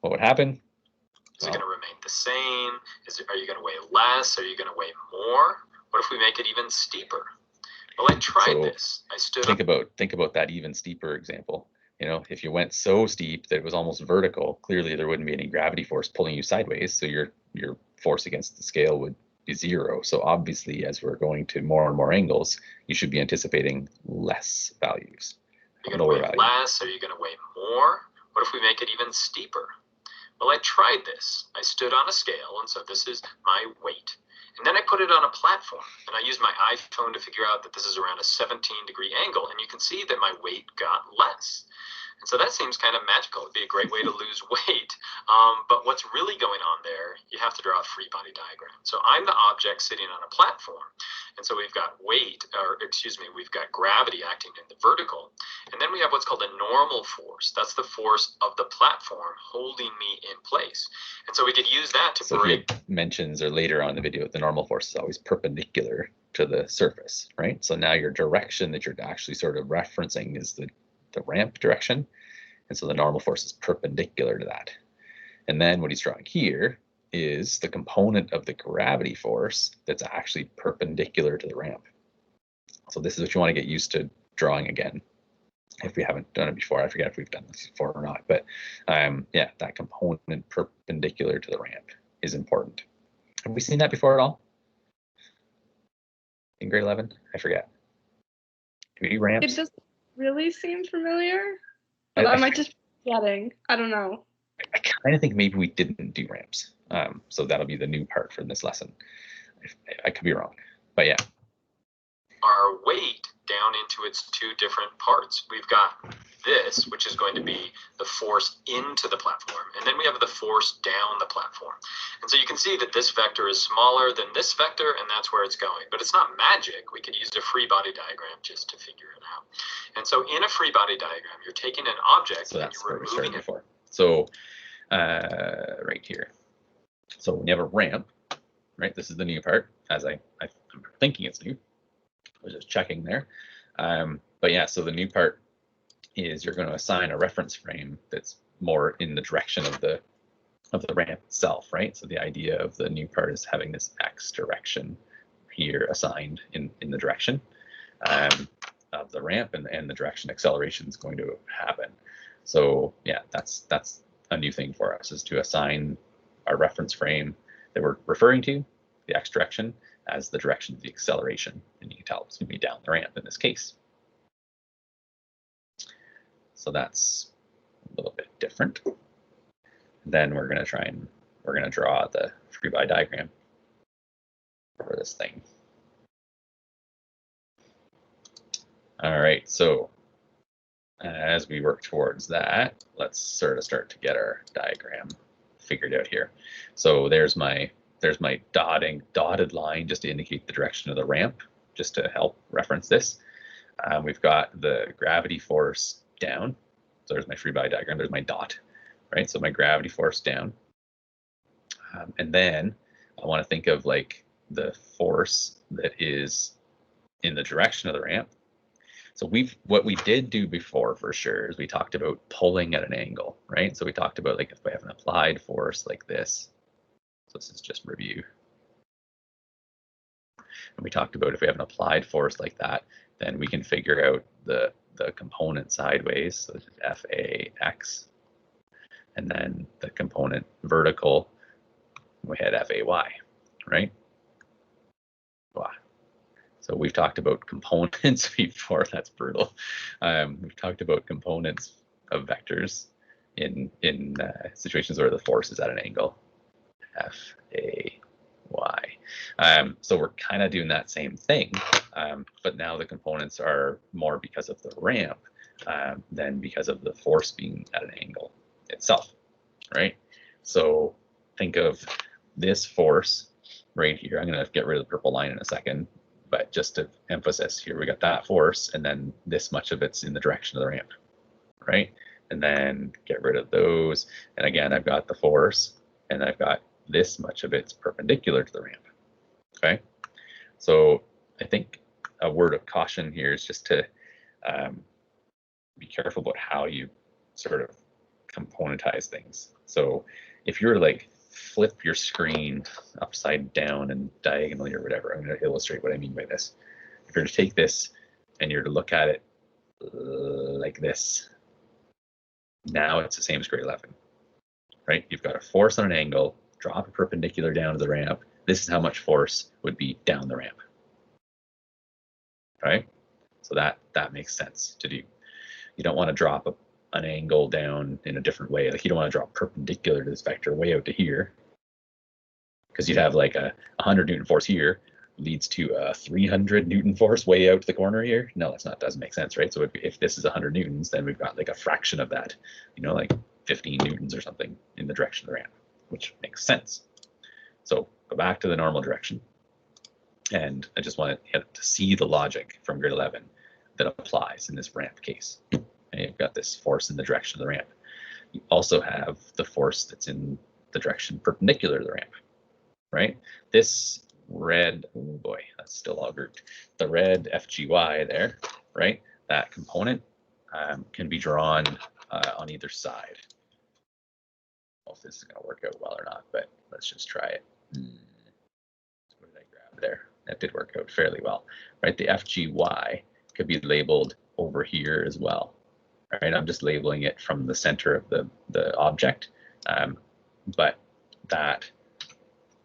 What would happen? Is it going to remain the same? Are you going to weigh less? Are you going to weigh more? What if we make it even steeper? Well, I tried this. I stood think about that even steeper example. You know, if you went so steep that it was almost vertical, clearly there wouldn't be any gravity force pulling you sideways, so your force against the scale would be zero. So obviously, as we're going to more and more angles, you should be anticipating less values. Are you going to weigh less? Are you going to weigh more? What if we make it even steeper? Well, I tried this. I stood on a scale and said, this is my weight. And then I put it on a platform, and I used my iPhone to figure out that this is around a 17-degree angle, and you can see that my weight got less. And so that seems kind of magical. It'd be a great way to lose weight. But what's really going on there, you have to draw a free body diagram. So I'm the object sitting on a platform. And so we've got we've got gravity acting in the vertical. And then we have what's called a normal force. That's the force of the platform holding me in place. And so we could use that to break. He mentions, or later on in the video, the normal force is always perpendicular to the surface, right? So now your direction that you're actually sort of referencing is the ramp direction. And so the normal force is perpendicular to that. And then what he's drawing here is the component of the gravity force that's actually perpendicular to the ramp. So this is what you want to get used to drawing again, if we haven't done it before. I forget if we've done this before or not, but yeah, that component perpendicular to the ramp is important. Have we seen that before at all in grade 11? I forget. Do we do ramps? It doesn't really seem familiar, but I might just be forgetting. I don't know. I kind of think maybe we didn't do ramps. So that'll be the new part from this lesson. I could be wrong, but yeah. Our weight down into its two different parts. We've got this, which is going to be the force into the platform, and then we have the force down the platform. And so you can see that this vector is smaller than this vector, and that's where it's going. But it's not magic. We could use a free body diagram just to figure it out. And so in a free body diagram, you're taking an object and you're removing it. So right here. So when you have a ramp, right, this is the new part, as I'm thinking it's new. I was just checking there. But yeah, so the new part is you're going to assign a reference frame that's more in the direction of the ramp itself, right? So the idea of the new part is having this X direction here assigned in the direction of the ramp, and the direction acceleration is going to happen. So yeah, that's a new thing for us, is to assign our reference frame that we're referring to, the X direction, as the direction of the acceleration. And you can tell it's going to be down the ramp in this case. So that's a little bit different. Then we're going to draw the free body diagram for this thing. All right, so as we work towards that, let's sort of start to get our diagram figured out here. So there's my dotted line just to indicate the direction of the ramp, just to help reference this. We've got the gravity force down. So there's my free body diagram. There's my dot, right? So my gravity force down. And then I want to think of like the force that is in the direction of the ramp. So what we did do before for sure is we talked about pulling at an angle, right? So we talked about like if we have an applied force like this. So this is just review. And we talked about if we have an applied force like that, then we can figure out the component sideways. So this is FAX. And then the component vertical, we had FAY, right? Wow. So we've talked about components before. That's brutal. We've talked about components of vectors in situations where the force is at an angle, FAY. So we're kind of doing that same thing, but now the components are more because of the ramp than because of the force being at an angle itself, right? So think of this force right here. I'm going to get rid of the purple line in a second, but just to emphasize here, we got that force, and then this much of it's in the direction of the ramp, right? And then get rid of those. And again, I've got the force, and I've got this much of it's perpendicular to the ramp, okay? So I think a word of caution here is just to be careful about how you sort of componentize things. So if you're like flip your screen upside down and diagonally or whatever, I'm going to illustrate what I mean by this. If you're to take this and you're to look at it like this, now it's the same as grade 11, right? You've got a force on an angle, drop it perpendicular down to the ramp. This is how much force would be down the ramp, right? So that makes sense to do. You don't want to drop an angle down in a different way. Like you don't want to drop perpendicular to this vector way out to here, because you'd have like a 100 Newton force here leads to a 300 Newton force way out to the corner here. No, doesn't make sense, right? So if this is 100 Newtons, then we've got like a fraction of that, like 15 Newtons or something in the direction of the ramp, which makes sense. So go back to the normal direction. And I just want to see the logic from grade 11 that applies in this ramp case. And you've got this force in the direction of the ramp. You also have the force that's in the direction perpendicular to the ramp, right? This red, oh boy, that's still all grouped. The red FGY there, right? That component can be drawn on either side. I don't know if this is going to work out well or not, but let's just try it. What did I grab there? That did work out fairly well, right? The FGY could be labeled over here as well, right? I'm just labeling it from the center of the object, but that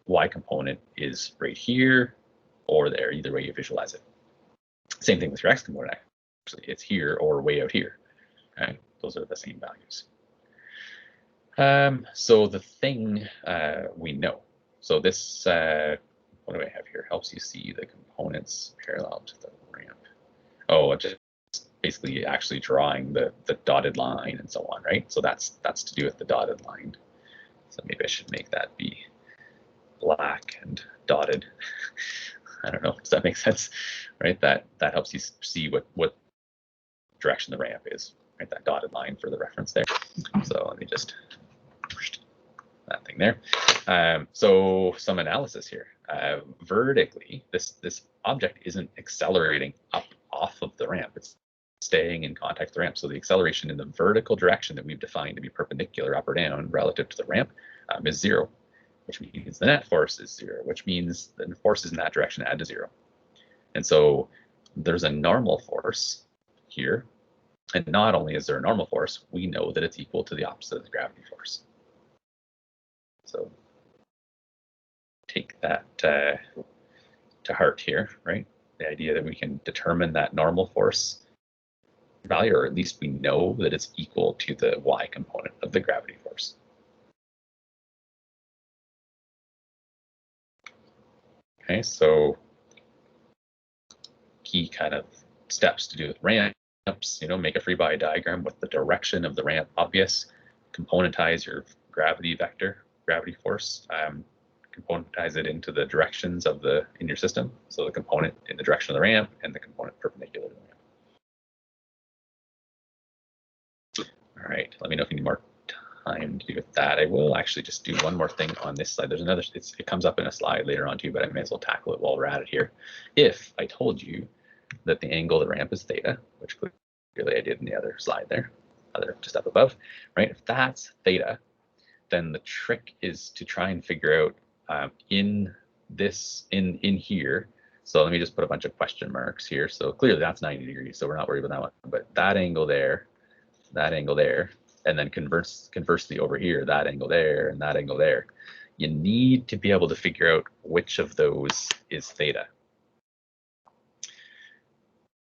Y component is right here or there, either way you visualize it. Same thing with your X component, actually. It's here or way out here, right? Those are the same values. So the thing we know, so this, what do I have here? Helps you see the components parallel to the ramp. Oh, just basically actually drawing the dotted line and so on, right? So that's to do with the dotted line. So maybe I should make that be black and dotted. I don't know. Does that make sense? Right? That helps you see what direction the ramp is, right? That dotted line for the reference there. So let me just push that thing there. So some analysis here. Vertically, this object isn't accelerating up off of the ramp. It's staying in contact with the ramp. So the acceleration in the vertical direction that we've defined to be perpendicular up or down relative to the ramp is 0, which means the net force is 0, which means the forces in that direction add to 0. And so there's a normal force here. And not only is there a normal force, we know that it's equal to the opposite of the gravity force. So take that to heart here, right? The idea that we can determine that normal force value, or at least we know that it's equal to the y component of the gravity force. Okay, so key kind of steps to do with ramps, make a free body diagram with the direction of the ramp obvious, componentize your gravity vector, gravity force, componentize it into the directions in your system. So the component in the direction of the ramp and the component perpendicular to the ramp. All right, let me know if you need more time to do with that. I will actually just do one more thing on this slide. There's another, it comes up in a slide later on too, but I may as well tackle it while we're at it here. If I told you that the angle of the ramp is theta, which clearly I did in the other slide there, just up above, right? If that's theta, then the trick is to try and figure out in here. So let me just put a bunch of question marks here. So clearly that's 90 degrees, so we're not worried about that one. But that angle there, and then conversely over here, that angle there and that angle there. You need to be able to figure out which of those is theta.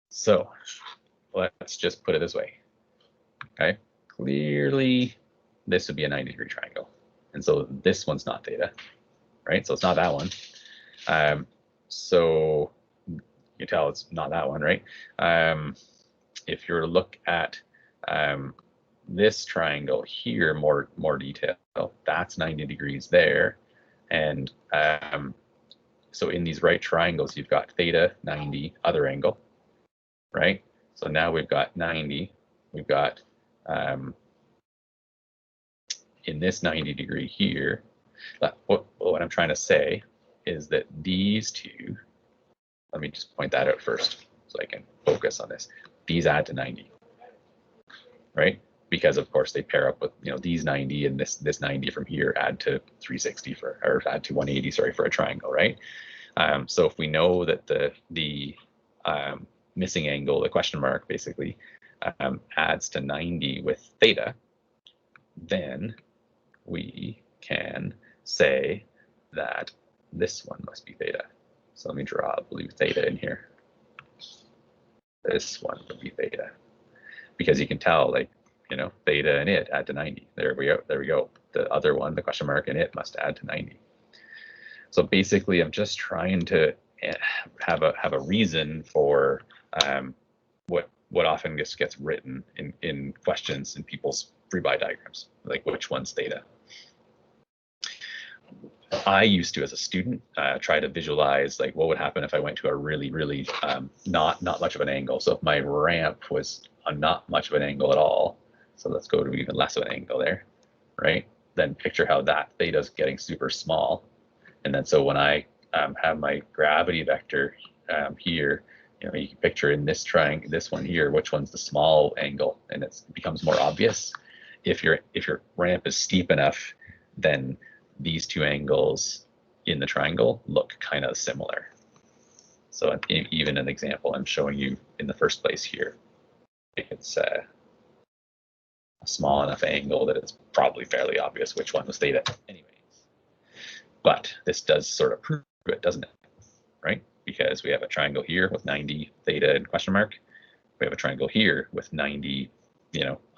So let's just put it this way. Okay, clearly this would be a 90-degree triangle. And so this one's not theta, right? So it's not that one. So you can tell it's not that one, right? If you were to look at this triangle here, more detail, that's 90 degrees there. And so in these right triangles, you've got theta, 90, other angle, right? So now we've got 90, we've got in this 90 degree here, what I'm trying to say is that these two, let me just point that out first so I can focus on this. These add to 90, right? Because of course they pair up with, these 90 and this 90 from here add to 360 or add to 180, sorry, for a triangle, right? So if we know that the missing angle, the question mark basically, adds to 90 with theta, then we can say that this one must be theta. So let me draw a blue theta in here. This one would be theta, because you can tell, theta and it add to 90. There we go. The other one, the question mark and it, must add to 90. So basically, I'm just trying to have a reason for what often just gets written in questions in people's free body diagrams, like which one's theta. I used to, as a student, try to visualize what would happen if I went to a really, really not much of an angle. So if my ramp was not much of an angle at all, so let's go to even less of an angle there, right? Then picture how that theta is getting super small. And then so when I have my gravity vector here, you can picture in this triangle, this one here, which one's the small angle, and it becomes more obvious. If your ramp is steep enough, then these two angles in the triangle look kind of similar. So even an example I'm showing you in the first place here, it's a small enough angle that it's probably fairly obvious which one was theta anyways. But this does sort of prove it, doesn't it? Right? Because we have a triangle here with 90 theta and question mark. We have a triangle here with 90,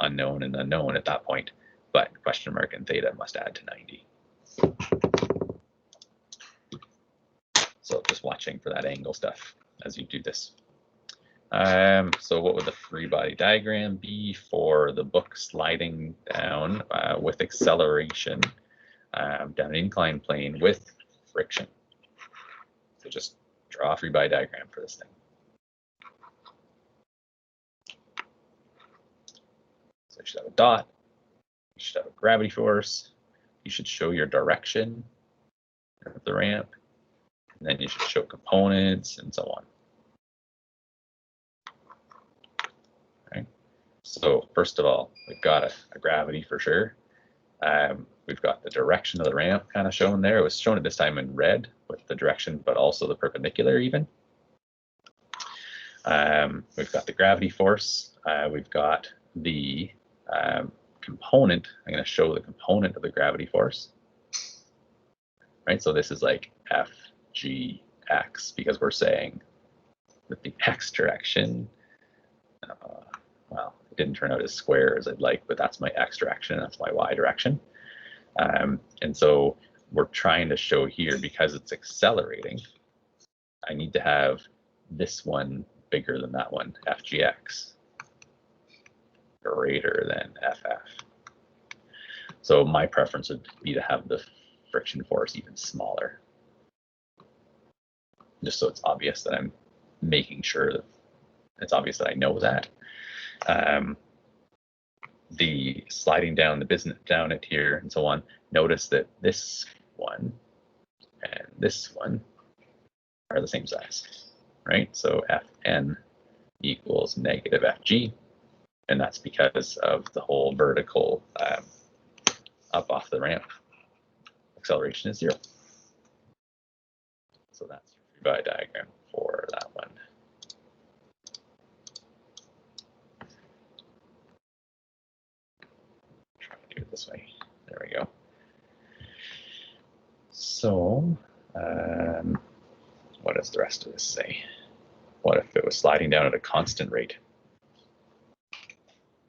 unknown and unknown at that point, but question mark and theta must add to 90. So just watching for that angle stuff as you do this. So what would the free body diagram be for the book sliding down with acceleration down an inclined plane with friction? So just draw a free body diagram for this thing. So you should have a dot, you should have a gravity force, you should show your direction of the ramp, and then you should show components and so on. So first of all, we've got a gravity for sure. We've got the direction of the ramp kind of shown there. It was shown at this time in red with the direction, but also the perpendicular even. We've got the gravity force. We've got the component. I'm going to show the component of the gravity force. Right, so this is like FGX because we're saying with the x direction, well, it didn't turn out as square as I'd like, but that's my x direction, that's my y direction. And so we're trying to show here, because it's accelerating, I need to have this one bigger than that one, FGX, greater than FF. So my preference would be to have the friction force even smaller, just so it's obvious that I'm making sure that it's obvious that I know that. The sliding down the business down it here and so on, notice that this one and this one are the same size, right? So Fn equals negative Fg, and that's because of the whole vertical up off the ramp. Acceleration is 0. So that's your free body diagram for that one. Try to do it this way. There we go. So what does the rest of this say? What if it was sliding down at a constant rate?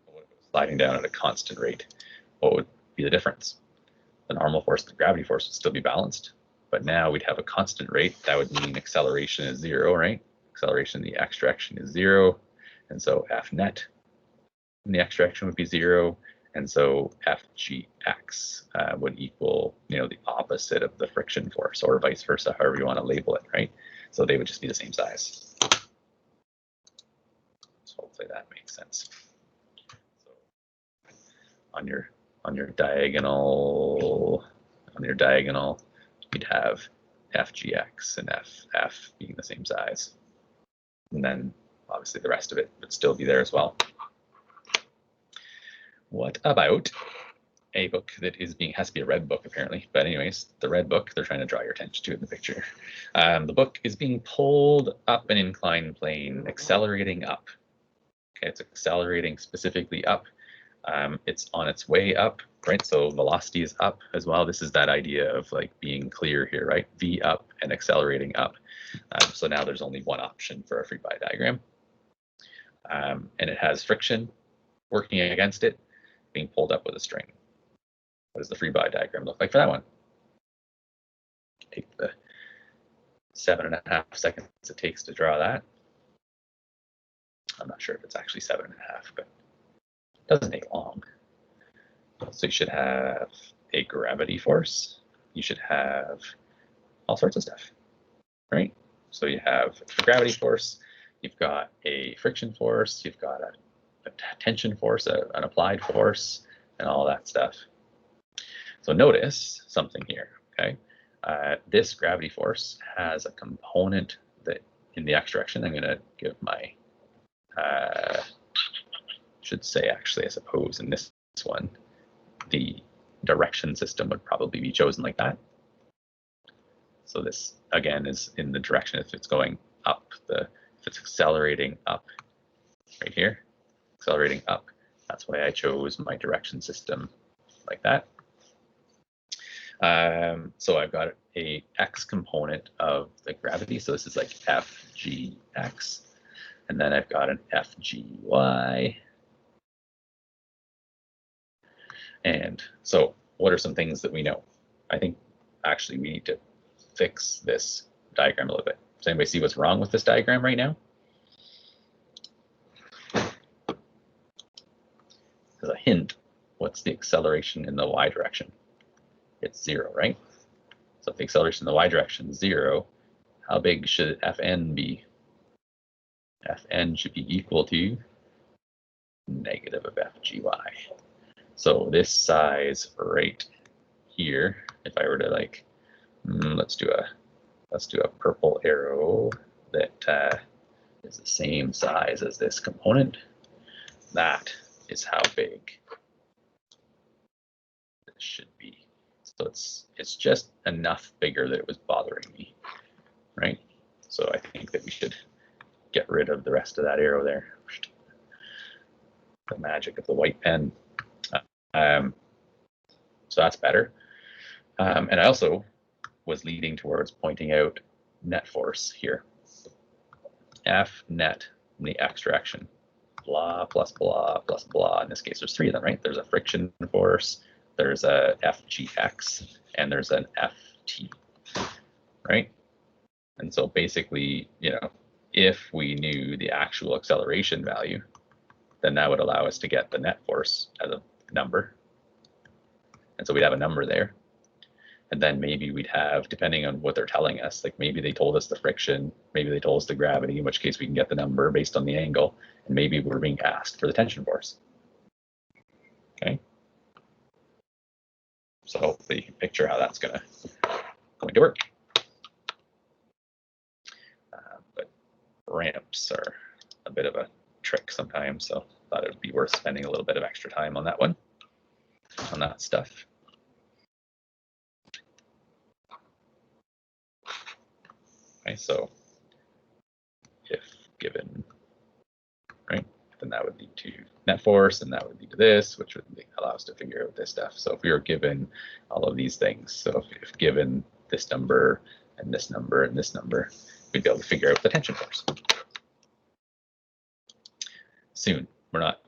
What if it was sliding down at a constant rate? What would be the difference? The normal force, the gravity force would still be balanced, but now we'd have a constant rate. That would mean acceleration is 0, right? Acceleration in the x direction is 0, and so F net in the x direction would be 0, and so FGX would equal, the opposite of the friction force, or vice versa, however you want to label it, right? So they would just be the same size. So hopefully that makes sense. So on your diagonal, you'd have FGX and FF being the same size. And then obviously the rest of it would still be there as well. What about a book that has to be a red book apparently, but anyways, the red book, they're trying to draw your attention to it in the picture. The book is being pulled up an inclined plane, accelerating up. Okay, it's accelerating specifically up. It's on its way up, right? So velocity is up as well. This is that idea of like being clear here, right? V up and accelerating up. So now there's only one option for a free body diagram. And it has friction working against it, being pulled up with a string. What does the free body diagram look like for that one? Take the 7.5 seconds it takes to draw that. I'm not sure if it's actually 7.5, but it doesn't take long. So you should have a gravity force. You should have all sorts of stuff, right? So you have a gravity force, you've got a friction force, you've got a tension force, an applied force, and all that stuff. So notice something here, okay? This gravity force has a component that in the x direction, I'm going to give my, should say actually, I suppose in this one, the direction system would probably be chosen like that. So this again is in the direction if it's going up, if it's accelerating up right here, accelerating up. That's why I chose my direction system like that. So I've got a x component of the gravity. So this is like FGX. And then I've got an FGY. And so what are some things that we know? I think actually we need to fix this diagram a little bit. Does anybody see what's wrong with this diagram right now? As a hint, what's the acceleration in the y direction? It's 0, right? So if the acceleration in the y direction is 0, how big should Fn be? Fn should be equal to negative of Fgy. So this size right here, if I were to like, let's do a purple arrow that is the same size as this component. That is how big it should be. So it's just enough bigger that it was bothering me, right? So I think that we should get rid of the rest of that arrow there. The magic of the white pen. So that's better. And I also was leading towards pointing out net force here. F net in the x direction. Blah, plus blah, plus blah. In this case, there's three of them, right? There's a friction force, there's a FGX, and there's an FT, right? And so basically, you know, if we knew the actual acceleration value, then that would allow us to get the net force as a number. And so we'd have a number there. And then maybe we'd have, depending on what they're telling us, like maybe they told us the friction, maybe they told us the gravity, in which case we can get the number based on the angle, and maybe we're being asked for the tension force. Okay. So hopefully you can picture how that's going to work. But ramps are a bit of a trick sometimes, so I thought it would be worth spending a little bit of extra time on that one, on that stuff. Okay, so if given, right, then that would lead to net force, and that would lead to this, which would allow us to figure out this stuff. So if we were given all of these things, so if given this number and this number and this number, we'd be able to figure out the tension force. Soon. We're not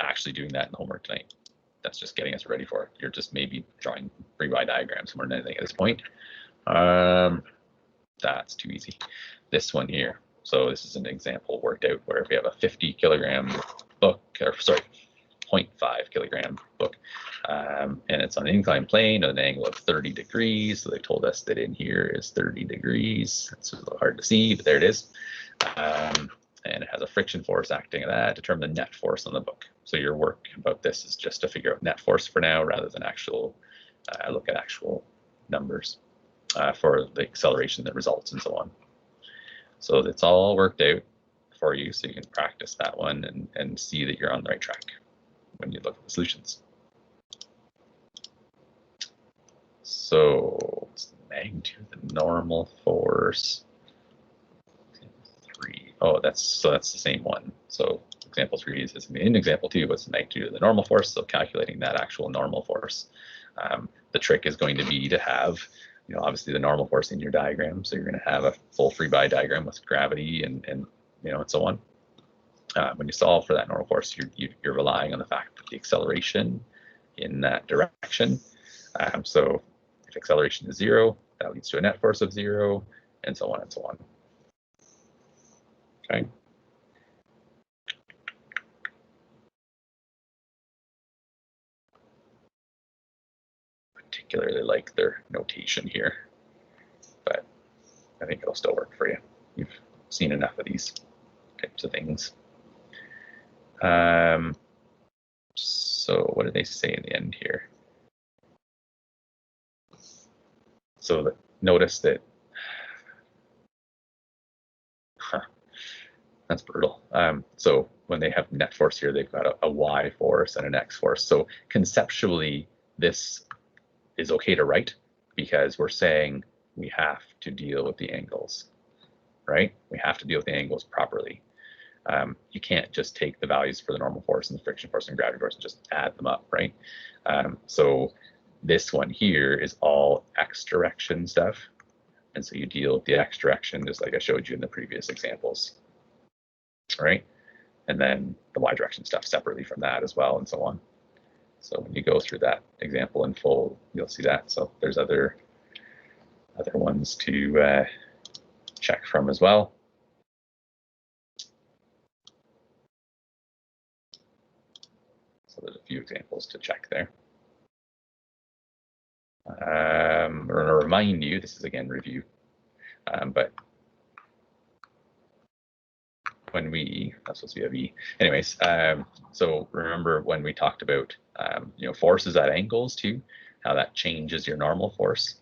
actually doing that in the homework tonight. That's just getting us ready for it. You're just maybe drawing free-body diagrams more than anything at this point. That's too easy. This one here. So this is an example worked out where if we have a 50 kilogram book, or sorry, 0.5 kilogram book, and it's on an inclined plane at an angle of 30 degrees. So they told us that in here is 30 degrees. It's a little hard to see, but there it is. And it has a friction force acting on that, determine the net force on the book. So your work about this is just to figure out net force for now, rather than actual look at actual numbers for the acceleration that results and so on. So it's all worked out for you, so you can practice that one and see that you're on the right track when you look at the solutions. So what's the magnitude of the normal force? 3. Oh, that's the same one. So example 3 is in example 2, what's the magnitude of the normal force? So calculating that actual normal force. The trick is going to be to have, you know, obviously the normal force in your diagram. So you're going to have a full free body diagram with gravity and you know, and so on. When you solve for that normal force, you're relying on the fact that the acceleration in that direction. So if acceleration is 0, that leads to a net force of 0, and so on and so on. Okay. Particularly like their notation here, but I think it'll still work for you. You've seen enough of these types of things. So what did they say in the end here? So notice that, that's brutal. So when they have net force here, they've got a y force and an x force. So conceptually, this is okay to write because we're saying we have to deal with the angles, right? We have to deal with the angles properly. You can't just take the values for the normal force and the friction force and gravity force and just add them up, right? So this one here is all x direction stuff. And so you deal with the x direction just like I showed you in the previous examples, right? And then the y direction stuff separately from that as well, and so on. So when you go through that example in full, you'll see that. So there's other ones to check from as well. So there's a few examples to check there. I'm going to remind you, this is again review, but when that's supposed to be a V. Anyways, so remember when we talked about you know, forces at angles too, how that changes your normal force,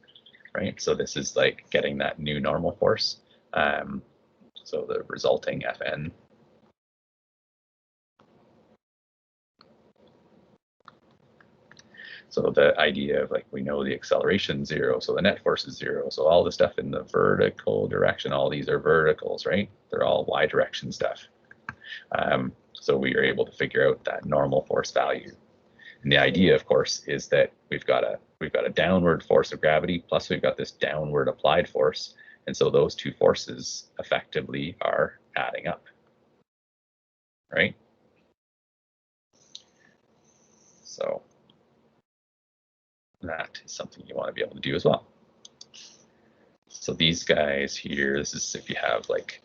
right? So this is like getting that new normal force. So the resulting Fn. So the idea of like, we know the acceleration 0, so the net force is 0. So all the stuff in the vertical direction, all these are verticals, right? They're all y direction stuff. So we are able to figure out that normal force value. And the idea, of course, is that we've got a downward force of gravity, plus we've got this downward applied force. And so those two forces effectively are adding up, right? So that is something you want to be able to do as well. So these guys here, this is if you have like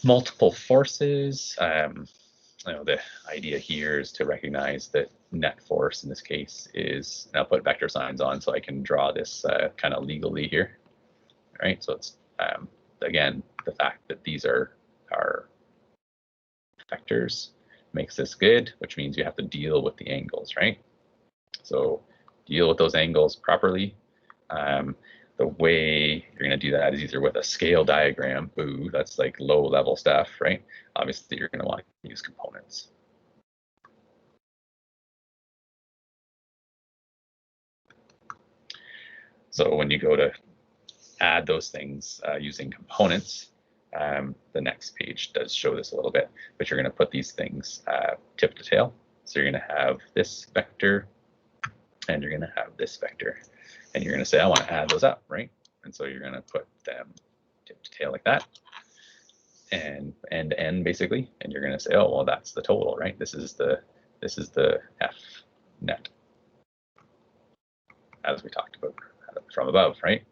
multiple forces. You know, the idea here is to recognize that net force in this case is, and I'll put vector signs on so I can draw this kind of legally here. All right, so it's again, the fact that these are vectors makes this good, which means you have to deal with the angles, right? So deal with those angles properly. The way you're going to do that is either with a scale diagram. Boo, that's like low level stuff, right? Obviously, you're going to want to use components. So when you go to add those things using components, the next page does show this a little bit, but you're going to put these things tip to tail. So you're going to have this vector, and you're going to have this vector. And you're going to say, I want to add those up, right? And so you're going to put them tip to tail like that, and end to end basically. And you're going to say, oh, well, that's the total, right? This is the F net, as we talked about from above, right?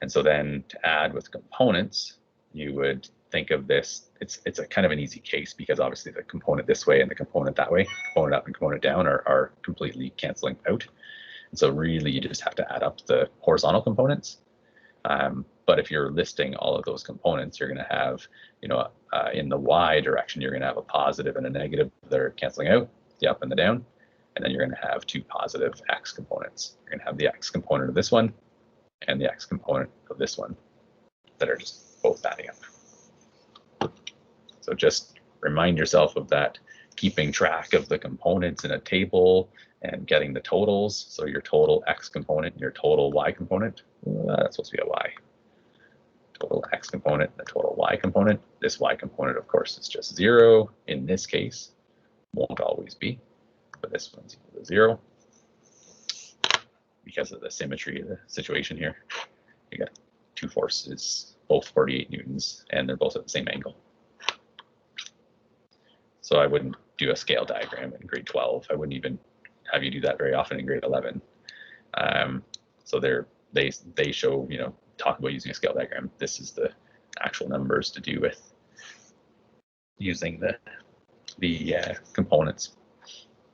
And so then to add with components, you would think of this. It's a kind of an easy case because obviously the component this way and the component that way, component up and component down, are completely canceling out. So really, you just have to add up the horizontal components. But if you're listing all of those components, you're going to have, you know, in the y direction, you're going to have a positive and a negative that are canceling out, the up and the down. And then you're going to have two positive x components. You're going to have the x component of this one and the x component of this one that are just both adding up. So just remind yourself of that, keeping track of the components in a table and getting the totals. So your total x component, your total y component, that's supposed to be a y. Total x component, the total y component. This y component, of course, is just 0 in this case. Won't always be, but this one's equal to 0 because of the symmetry of the situation here. You got two forces, both 48 newtons, and they're both at the same angle. So I wouldn't do a scale diagram in grade 12. I wouldn't even have you do that very often in grade 11. So they show, you know, talk about using a scale diagram. This is the actual numbers to do with using the components.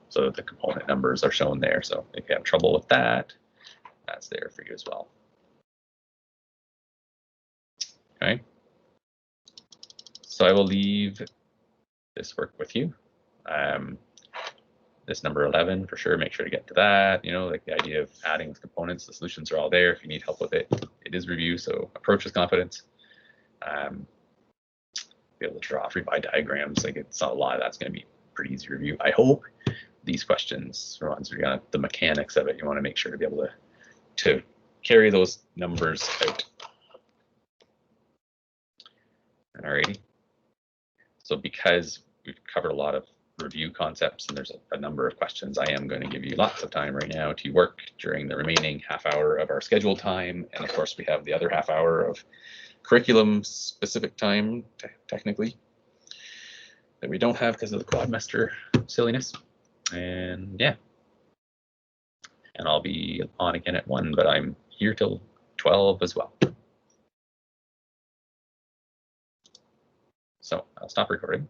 So the component numbers are shown there. So if you have trouble with that, that's there for you as well. Okay. So I will leave this work with you. This number 11 for sure, make sure to get to that. You know, like the idea of adding components, the solutions are all there. If you need help with it, it is review, so approach with confidence. Be able to draw free body diagrams, like it's not a lot of that's going to be pretty easy review. I hope these questions, the ones we're gonna, the mechanics of it, you want to make sure to be able to carry those numbers out. Alrighty. So because we've covered a lot of review concepts and there's a number of questions, I am going to give you lots of time right now to work during the remaining half hour of our scheduled time. And of course, we have the other half hour of curriculum specific time, technically, that we don't have because of the quadmester silliness. And yeah, and I'll be on again at 1, but I'm here till 12 as well. So I'll stop recording.